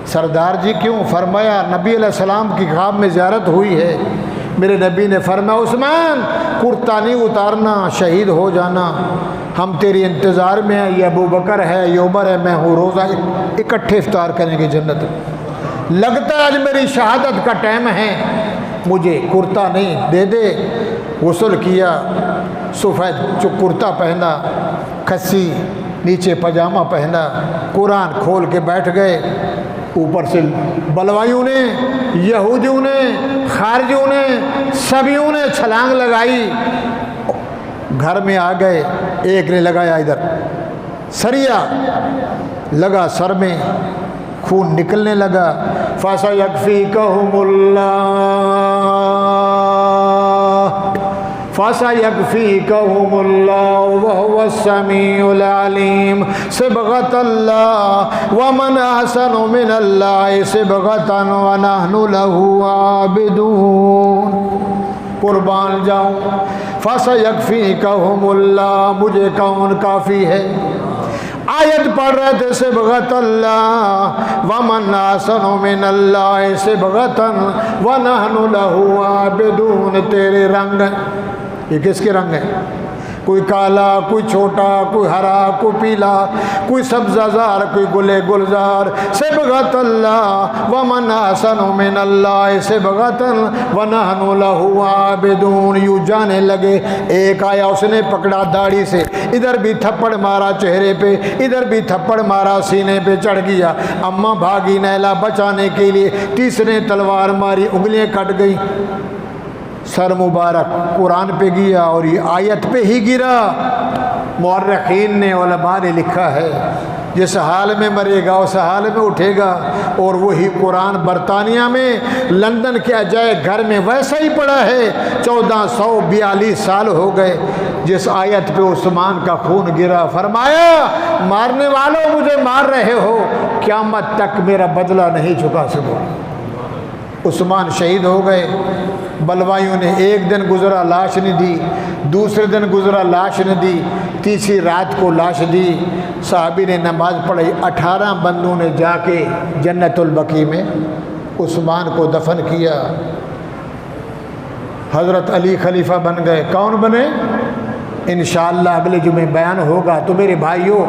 سردار جی کیوں؟ فرمایا نبی علیہ السلام کی خواب میں زیارت ہوئی ہے، میرے نبی نے فرمایا عثمان کرتا نہیں اتارنا، شہید ہو جانا، ہم تیری انتظار میں ہیں، یہ ابو بکر ہے، یہ عمر ہے، میں ہوں، روزہ اکٹھے افطار کریں گے جنت۔ لگتا ہے آج میری شہادت کا ٹائم ہے، مجھے کرتا نہیں، دے دے۔ غسل کیا، سفید جو کرتا پہنا، کھسی نیچے پاجامہ پہنا، قرآن کھول کے بیٹھ گئے۔ اوپر سے بلوائیوں نے، یہودیوں نے، خارجیوں نے، سبیوں نے چھلانگ لگائی، گھر میں آ گئے۔ ایک نے لگایا ادھر سریا، لگا سر میں، خون نکلنے لگا۔ فَسَيَكْفِيكَهُمُ اللَّهُ فَسَيَكْفِيكَهُمُ اللَّهُ وَهُوَ السَّمِيعُ الْعَلِيمُ صِبْغَةَ اللَّهِ وَمَنْ أَحْسَنُ مِنَ اللَّهِ صِبْغَةً وَنَحْنُ لَهُ عَابِدُونَ۔ قربان جاؤں، فَسَيَكْفِيكَهُمُ اللَّهُ، مجھے کون کافی ہے۔ آیت پڑھ رہے تھے صبغۃ اللہ ومن احسن من اللہ صبغۃ ونحن له عابدون، تیرے رنگ، یہ کس کے رنگ ہیں؟ کوئی کالا، کوئی چھوٹا، کوئی ہرا، کوئی پیلا، کوئی سبزہ زار، کوئی گلے گلزار۔ صبغۃ اللہ ومن احسن من اللہ صبغۃ ونحن له عابدون۔ یوں جانے لگے، ایک آیا اس نے پکڑا داڑھی سے، ادھر بھی تھپڑ مارا چہرے پہ، ادھر بھی تھپڑ مارا سینے پہ چڑھ گیا۔ اماں بھاگی نیلا بچانے کے لیے، تیسرے تلوار ماری، انگلیاں کٹ گئی، سر مبارک قرآن پہ گیا اور یہ آیت پہ ہی گرا۔ مورخین نے، علماء نے لکھا ہے جس حال میں مرے گا اس حال میں اٹھے گا، اور وہی قرآن برطانیہ میں لندن کے عجائب گھر میں ویسا ہی پڑا ہے۔ 1442 سال ہو گئے جس آیت پہ عثمان کا خون گرا۔ فرمایا مارنے والوں مجھے مار رہے ہو، قیامت تک میرا بدلہ نہیں چکا سکو۔ عثمان شہید ہو گئے۔ بلوائیوں نے ایک دن گزرا لاش نہیں دی، دوسرے دن گزرا لاش نہیں دی، تیسری رات کو لاش دی۔ صحابی نے نماز پڑھی، 18 بندوں نے جا کے جنت البقیع میں عثمان کو دفن کیا۔ حضرت علی خلیفہ بن گئے۔ کون بنے؟ انشاءاللہ اگلے جمعے بیان ہوگا۔ تو میرے بھائیوں،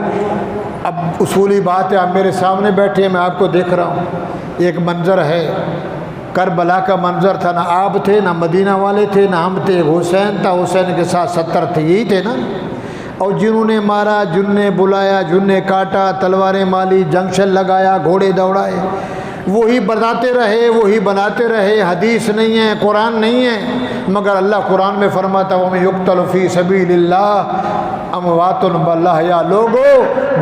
اب اصولی بات ہے، آپ میرے سامنے بیٹھے ہیں، میں آپ کو دیکھ رہا ہوں۔ ایک منظر ہے، کربلا کا منظر تھا، نہ آپ تھے، نہ مدینہ والے تھے، نہ ہم تھے، حسین تھا، حسین کے ساتھ 70 تھے، یہی تھے نا۔ اور جنہوں نے مارا، جن نے بلایا، جن نے کاٹا، تلواریں ماری، جنکشن لگایا، گھوڑے دوڑائے، وہی بتاتے رہے، وہی بناتے رہے۔ حدیث نہیں ہے، قرآن نہیں ہے، مگر اللہ قرآن میں فرماتا وَمَن يُقْتَلُ فِي سَبِيلِ اللَّهِ امواتٌ بل احیاء۔ لوگو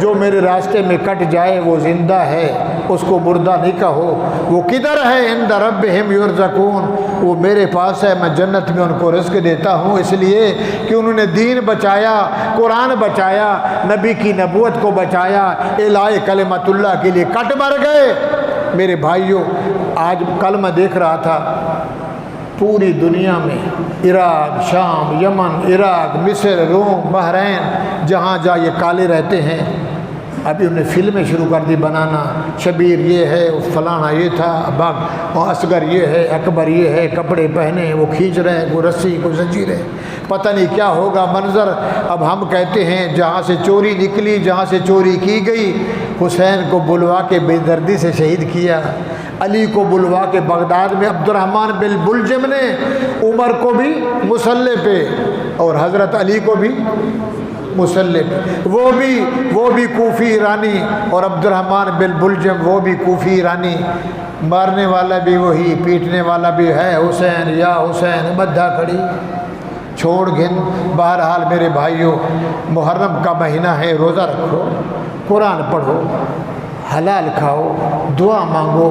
جو میرے راستے میں کٹ جائے وہ زندہ ہے، اس کو مردہ نہیں کہو۔ وہ کدھر ہے؟ عند ربہم یرزقون، وہ میرے پاس ہے، میں جنت میں ان کو رزق دیتا ہوں، اس لیے کہ انہوں نے دین بچایا، قرآن بچایا، نبی کی نبوت کو بچایا، اعلاء کلمت اللہ کے لیے کٹ مر گئے۔ میرے بھائیوں، آج کل میں دیکھ رہا تھا پوری دنیا میں، عراق، شام، یمن، عراق، مصر، روم، بحرین، جہاں جہاں یہ کالے رہتے ہیں، ابھی انہیں فلمیں شروع کر دی بنانا۔ شبیر یہ ہے، فلانا یہ تھا، باغ اصغر یہ ہے، اکبر یہ ہے، کپڑے پہنے وہ کھینچ رہے ہیں، کوئی رسی کوئی زنجیر ہے، پتہ نہیں کیا ہوگا منظر۔ اب ہم کہتے ہیں جہاں سے چوری نکلی، جہاں سے چوری کی گئی، حسین کو بلوا کے بے دردی سے شہید کیا، علی کو بلوا کے بغداد میں عبد الرحمن بن بلجم نے عمر کو بھی مسلح پہ اور حضرت علی کو بھی مسلح پہ، وہ بھی کوفی ایرانی، اور عبد الرحمن بن بلجم وہ بھی کوفی ایرانی، مارنے والا بھی وہی، پیٹنے والا بھی ہے حسین یا حسین، بدھا کھڑی چھوڑ گن۔ بہرحال میرے بھائیوں، محرم کا مہینہ ہے، روزہ رکھو، قرآن پڑھو، حلال کھاؤ، دعا مانگو۔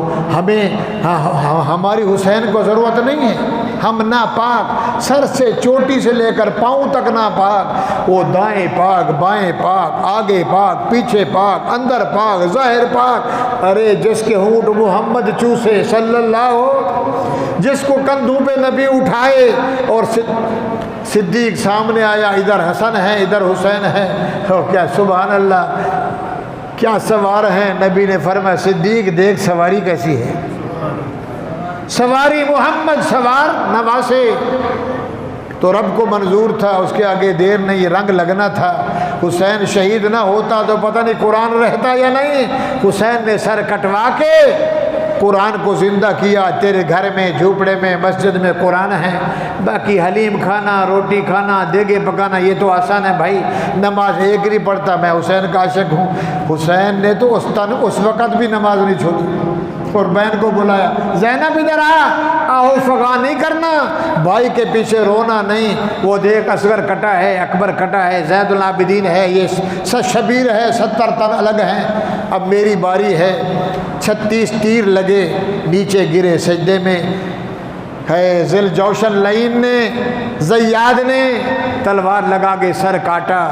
ہماری حسین کو ضرورت نہیں ہے، ہم ناپاک، سر سے چوٹی سے لے کر پاؤں تک ناپاک، وہ دائیں پاک، بائیں پاک، آگے پاک، پیچھے پاک، اندر پاک، ظاہر پاک۔ ارے جس کے ہونٹ محمد چوسے صلی اللہ، جس کو کندھوں پہ نبی اٹھائے اور صدیق سامنے آیا، ادھر حسن ہے ادھر حسین ہے، کیا سبحان اللہ، کیا سوار ہیں۔ نبی نے فرمایا صدیق دیکھ سواری کیسی ہے، سواری محمد سوار نواسے۔ تو رب کو منظور تھا، اس کے آگے دیر نہیں، رنگ لگنا تھا۔ حسین شہید نہ ہوتا تو پتہ نہیں قرآن رہتا یا نہیں۔ حسین نے سر کٹوا کے قرآن کو زندہ کیا۔ تیرے گھر میں، جھوپڑے میں، مسجد میں قرآن ہے، باقی حلیم کھانا، روٹی کھانا، دیگے پکانا یہ تو آسان ہے بھائی، نماز ایک نہیں پڑھتا، میں حسین کا عاشق ہوں۔ حسین نے تو اس وقت بھی نماز نہیں چھوڑی، اور بہن کو بلایا، زینب ادھر آؤ، فغان نہیں کرنا، بھائی کے پیچھے رونا نہیں۔ وہ دیکھ اصغر کٹا ہے، اکبر کٹا ہے، زید العابدین ہے، یہ شبیر ہے، 70 تن الگ ہیں، اب میری باری ہے۔ 36 تیر لگے، نیچے گرے سجدے میں، ہے ذل جوشن لعین نے، زیاد نے تلوار لگا کے سر کاٹا،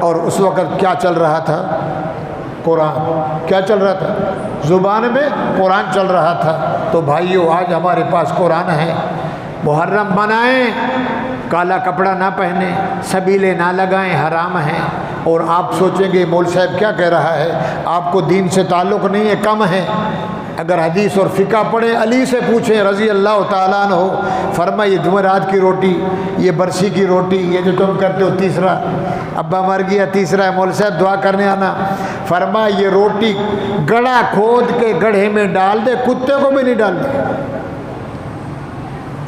اور اس وقت کیا چل رہا تھا؟ قرآن کیا چل رہا تھا؟ زبان میں قرآن چل رہا تھا۔ تو بھائیو آج ہمارے پاس قرآن ہے، محرم منائیں، کالا کپڑا نہ پہنیں، سبیلے نہ لگائیں، حرام ہیں۔ اور آپ سوچیں گے مول صاحب کیا کہہ رہا ہے، آپ کو دین سے تعلق نہیں ہے، کم ہے۔ اگر حدیث اور فقہ پڑھیں، علی سے پوچھیں رضی اللہ تعالیٰ عنہ، فرمایا یہ جمعرات کی روٹی، یہ برسی کی روٹی، یہ جو تم کرتے ہو تیسرا، ابا مر گیا تیسرا ہے، مول صاحب دعا کرنے آنا، فرمایا یہ روٹی گڑھا کھود کے گڑھے میں ڈال دے، کتے کو بھی نہیں ڈال دے۔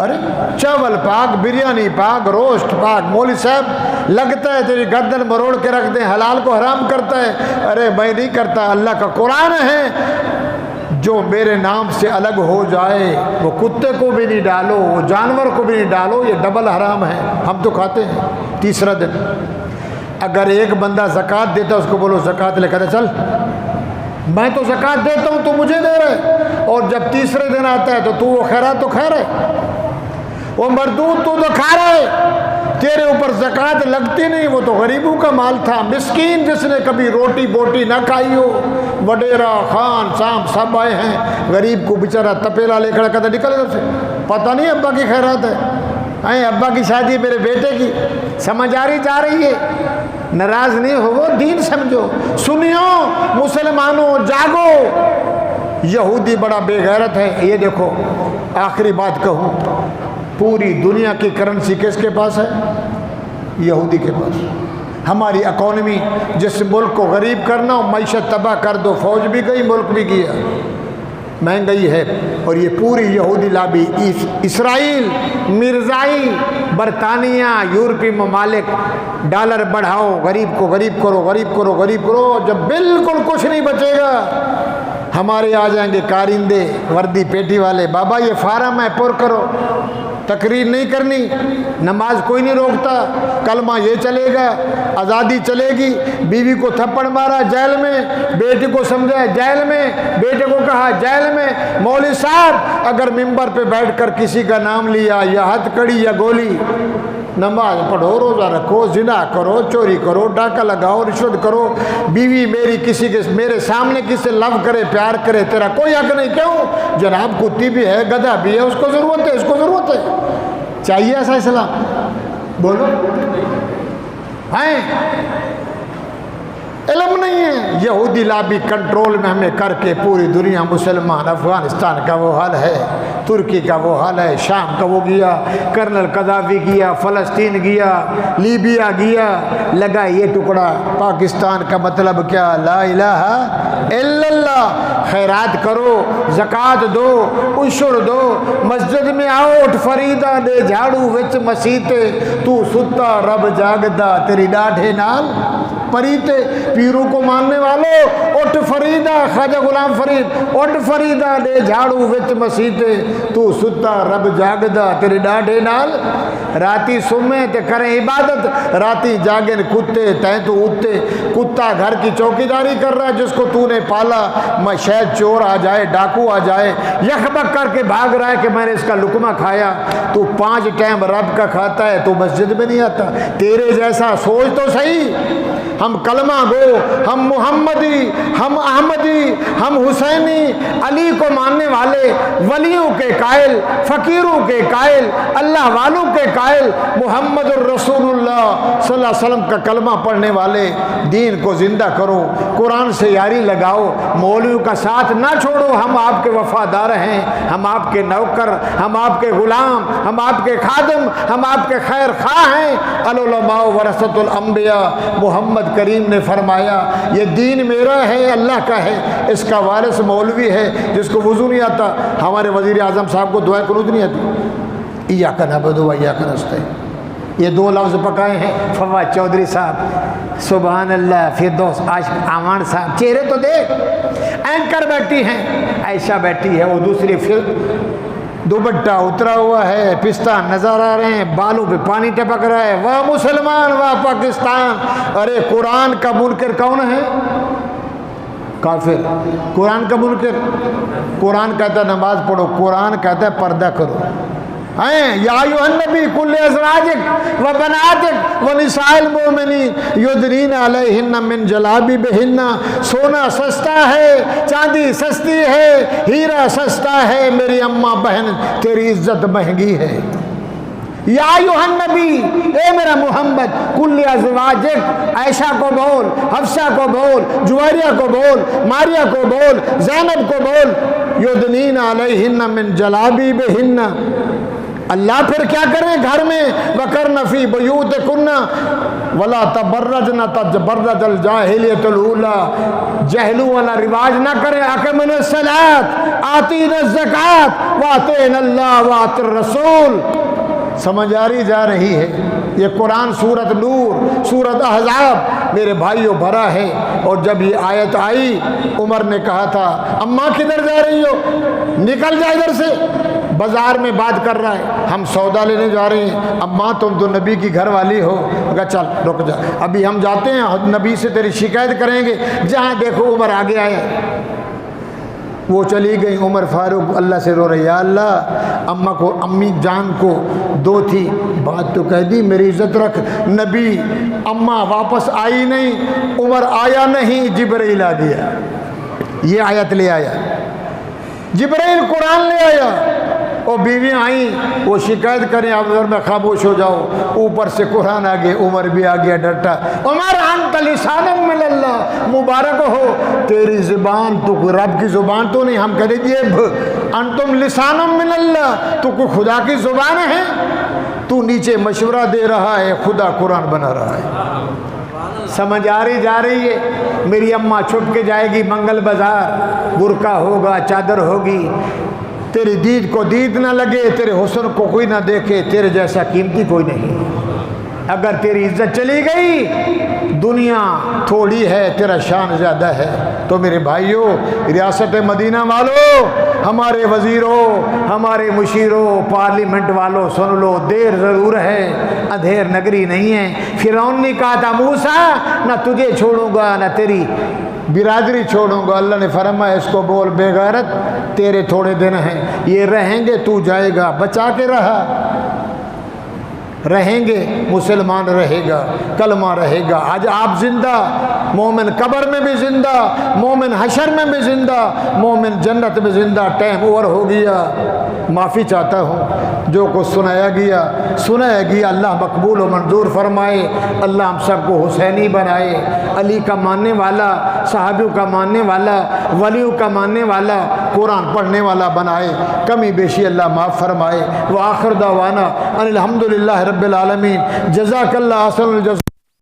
ارے چاول پاک، بریانی پاک، روسٹ پاک، مولوی صاحب لگتا ہے تیری گردن مروڑ کے رکھ دیں، حلال کو حرام کرتا ہے۔ ارے میں نہیں کرتا، اللہ کا قرآن ہے، جو میرے نام سے الگ ہو جائے وہ کتے کو بھی نہیں ڈالو، وہ جانور کو بھی نہیں ڈالو، یہ ڈبل حرام ہے۔ ہم تو کھاتے ہیں۔ تیسرا دن اگر ایک بندہ زکوٰۃ دیتا ہے، اس کو بولو زکوٰۃ لے کر چل، میں تو زکوٰۃ دیتا ہوں تو مجھے دے رہے، اور جب تیسرے دن آتا ہے تو وہ خیرات تو کھا رہے، وہ مردود تو کھا رہے، تیرے اوپر زکوٰۃ لگتی نہیں، وہ تو غریبوں کا مال تھا، مسکین جس نے کبھی روٹی بوٹی نہ کھائی ہو، وڈیرا خان سام سب آئے ہیں، غریب کو بیچارہ تپیلا لے کر کہتا نکل ادھر سے، پتہ نہیں ابا کی خیرات ہے، ابا کی شادی میرے بیٹے کی، سمجھ آ رہی جا رہی ہے، ناراض نہیں ہو، وہ دین سمجھو، سنیو مسلمانوں جاگو، یہودی بڑا بے غیرت ہے۔ یہ دیکھو آخری بات کہوں، پوری دنیا کی کرنسی کس کے پاس ہے؟ یہودی کے پاس۔ ہماری اکانومی، جس ملک کو غریب کرنا ہو، معیشت تباہ کر دو، فوج بھی گئی، ملک بھی گیا، مہنگائی ہے، اور یہ پوری یہودی لابی، اسرائیل، مرزائی، برطانیہ، یورپی ممالک، ڈالر بڑھاؤ، غریب کو غریب کرو، غریب کرو، غریب کرو، جب بالکل کچھ نہیں بچے گا، ہمارے آ جائیں گے کارندے وردی پیٹی والے، بابا یہ فارم ہے پر کرو، تقریر نہیں کرنی، نماز کوئی نہیں روکتا، کلمہ یہ چلے گا، آزادی چلے گی، بیوی کو تھپڑ مارا جیل میں، بیٹے کو سمجھا جیل میں، بیٹے کو کہا جیل میں، مولوی صاحب اگر ممبر پہ بیٹھ کر کسی کا نام لیا یا ہتھ کڑی یا گولی، نماز پڑھو، روزہ رکھو، زنا کرو، چوری کرو، ڈاکہ لگاؤ، رشوت کرو، بیوی میری کسی کے میرے سامنے کسی سے لو کرے، پیار کرے، تیرا کوئی حق نہیں، کیوں؟ جناب کتی بھی ہے، گدھا بھی ہے، اس کو ضرورت ہے، اس کو ضرورت ہے، چاہیے ایسا اسلام؟ بولو ہیں؟ علم نہیں ہے۔ یہودی لابی کنٹرول میں ہمیں کر کے پوری دنیا مسلمان، افغانستان کا وہ حال ہے، ترکی کا وہ حال ہے، شام کا وہ گیا، کرنل قذافی گیا، فلسطین گیا، لیبیا گیا، لگا یہ ٹکڑا، پاکستان کا مطلب کیا؟ لا الہ الا اللہ، خیرات کرو، زکوٰۃ دو، عشر دو، مسجد میں آؤ، اٹھ فریدہ دے جھاڑو وچ مسیتے، تو ستا رب جاگدا تیری ڈاڈھے نال پریتے، پیروں کو ماننے والوں اٹھ فریدہ، خواجہ غلام فرید، اٹھ فریدہ دے جھاڑو وچ مسیتے، تو ستا رب جاگدا تیری ڈاڈھے نال، راتی سمیں تے کریں عبادت، راتی جاگن کتے تیں تو اٹھتے، کتا گھر کی چوکیداری کر رہا ہے جس کو تو نے پالا، میں شاید چور آ جائے، ڈاکو آ جائے، یخبک کر کے بھاگ رہا ہے کہ میں نے اس کا لقمہ کھایا، تو 5 ٹائم رب کا کھاتا ہے، تو مسجد میں نہیں آتا، تیرے جیسا سوچ تو صحیح، ہم کلمہ گو، ہم محمدی، ہم احمدی، ہم حسینی، علی کو ماننے والے، ولیوں کے قائل، فقیروں کے قائل، اللہ والوں کے قائل، محمد الرسول اللہ صلی اللہ علیہ وسلم کا کلمہ پڑھنے والے، دین کو زندہ کرو، قرآن سے یاری لگاؤ، مولویوں کا ساتھ نہ چھوڑو، ہم آپ کے وفادار ہیں، ہم آپ کے نوکر، ہم آپ کے غلام، ہم آپ کے خادم، ہم آپ کے خیر خواہ ہیں، العلماء ورثۃ الانبیاء، محمد کریم نے فرمایا یہ دین میرا ہے، اللہ کا ہے، اس کا وارث مولوی ہے جس کو وضو نہیں آتا۔ ہمارے وزیر اعظم صاحب کو دعائے قنوت نہیں آتی، ایاک نعبد و ایاک نستعین، یہ 2 لفظ پکائے ہیں فواد چودھری صاحب، سبحان اللہ، فردوس عاشق امان صاحب، چہرے تو دیکھ، اینکر بیٹھی ہیں، عائشہ بیٹھی ہے، وہ دوسری پھر دوپٹہ اترا ہوا ہے، پستان نظر آ رہے ہیں، بالوں پہ پانی ٹپک رہا ہے، واہ مسلمان، واہ پاکستان۔ ارے قرآن کا منکر کون ہے؟ کافر۔ قرآن کا منکر، قرآن کہتا ہے نماز پڑھو، قرآن کہتا ہے پردہ کرو، ہیں یا ایھا النبی قل لازواجک و بناتک و نساء المؤمنین یدنین علیہن من جلابیبہن. سونا سستا ہے، چاندی سستی ہے، ہیرا سستا ہے، میری اماں بہن تیری عزت مہنگی ہے. یا ایھا النبی، اے میرا محمد، قل لازواجک، عائشہ کو بول، حفصہ کو بول، جویریہ کو بول، ماریہ کو بول، زینب کو بول، یدنین علیہن من جلابیبہن. اللہ پھر کیا کریں گھر میں؟ وَقَرْنَ فِي بُيُوتِكُنَّ وَلَا تَبَرَّجْنَ تَبَرُّجَ الْجَاهِلِيَّةِ الْأُولَىٰ. جہلو والا رواج نہ کریں. أَقِمْنَ الصَّلَاةَ آتِينَ الزَّكَاةَ وَأَطِعْنَ اللَّهَ وَأَطِيعْنَ الرَّسُولَ. سمجھ آ رہی جا رہی ہے؟ یہ قرآن سورت نور، سورت احزاب میرے بھائیوں بھرا ہے. اور جب یہ آیت آئی، عمر نے کہا تھا اماں کدھر جا رہی ہو؟ نکل جا ادھر سے. بازار میں بات کر رہا ہے، ہم سودا لینے جا رہے ہیں. اماں تم تو نبی کی گھر والی ہو. کہا چل رک جا، ابھی ہم جاتے ہیں، نبی سے تیری شکایت کریں گے. جہاں دیکھو عمر آگے آیا. وہ چلی گئی. عمر فاروق اللہ سے رو رہے، یا اللہ اماں کو، امی جان کو دو تھی، بات تو کہہ دی، میری عزت رکھ. نبی اماں واپس آئی نہیں، عمر آیا نہیں، جبرائیل آ گیا. یہ آیت لے آیا، جبرائیل قرآن لے آیا. اور بیویاں آئیں، وہ شکایت کریں، آپ ذرا میں خاموش ہو جاؤ. اوپر سے قرآن آ گیا. عمر بھی آ گیا ڈرتا. عمر انت لسان من اللہ، مبارک ہو تیری زبان، تو کوئی رب کی زبان تو نہیں. ہم کہتے یہ انتم لسان من اللہ، تو کوئی خدا کی زبان ہے؟ تو نیچے مشورہ دے رہا ہے، خدا قرآن بنا رہا ہے. سمجھ آ رہی جا رہی ہے؟ میری اماں چھپ کے جائے گی منگل بازار، برقع ہوگا، چادر ہوگی. تیری دید کو دید نہ لگے، تیرے حسن کو کوئی نہ دیکھے، تیرے جیسا قیمتی کوئی نہیں. اگر تیری عزت چلی گئی، دنیا تھوڑی ہے، تیرا شان زیادہ ہے. تو میرے بھائیوں، ریاست مدینہ والوں، ہمارے وزیروں، ہمارے مشیروں، پارلیمنٹ والوں، سن لو، دیر ضرور ہے، اندھیر نگری نہیں ہے. فرعون نے کہا تھا موسیٰ نہ تجھے چھوڑوں گا نہ تیری برادری چھوڑوں گا. اللہ نے فرمایا اس کو بول بے غیرت، تیرے تھوڑے دن ہیں، یہ رہیں گے، تو جائے گا. بچا کے رہا. رہیں گے، مسلمان رہے گا، کلمہ رہے گا. آج آپ زندہ، مومن قبر میں بھی زندہ، مومن حشر میں بھی زندہ، مومن جنت میں زندہ. ٹائم اوور ہو گیا. معافی چاہتا ہوں جو کچھ سنایا گیا اللہ مقبول و منظور فرمائے. اللہ ہم سب کو حسینی بنائے، علی کا ماننے والا، صحابیوں کا ماننے والا، ولیوں کا ماننے والا، قرآن پڑھنے والا بنائے. کمی بیشی اللہ معاف فرمائے. وآخر دعوانا ان الحمدللہ رب العالمین. جزاک اللہ احسن الجزا.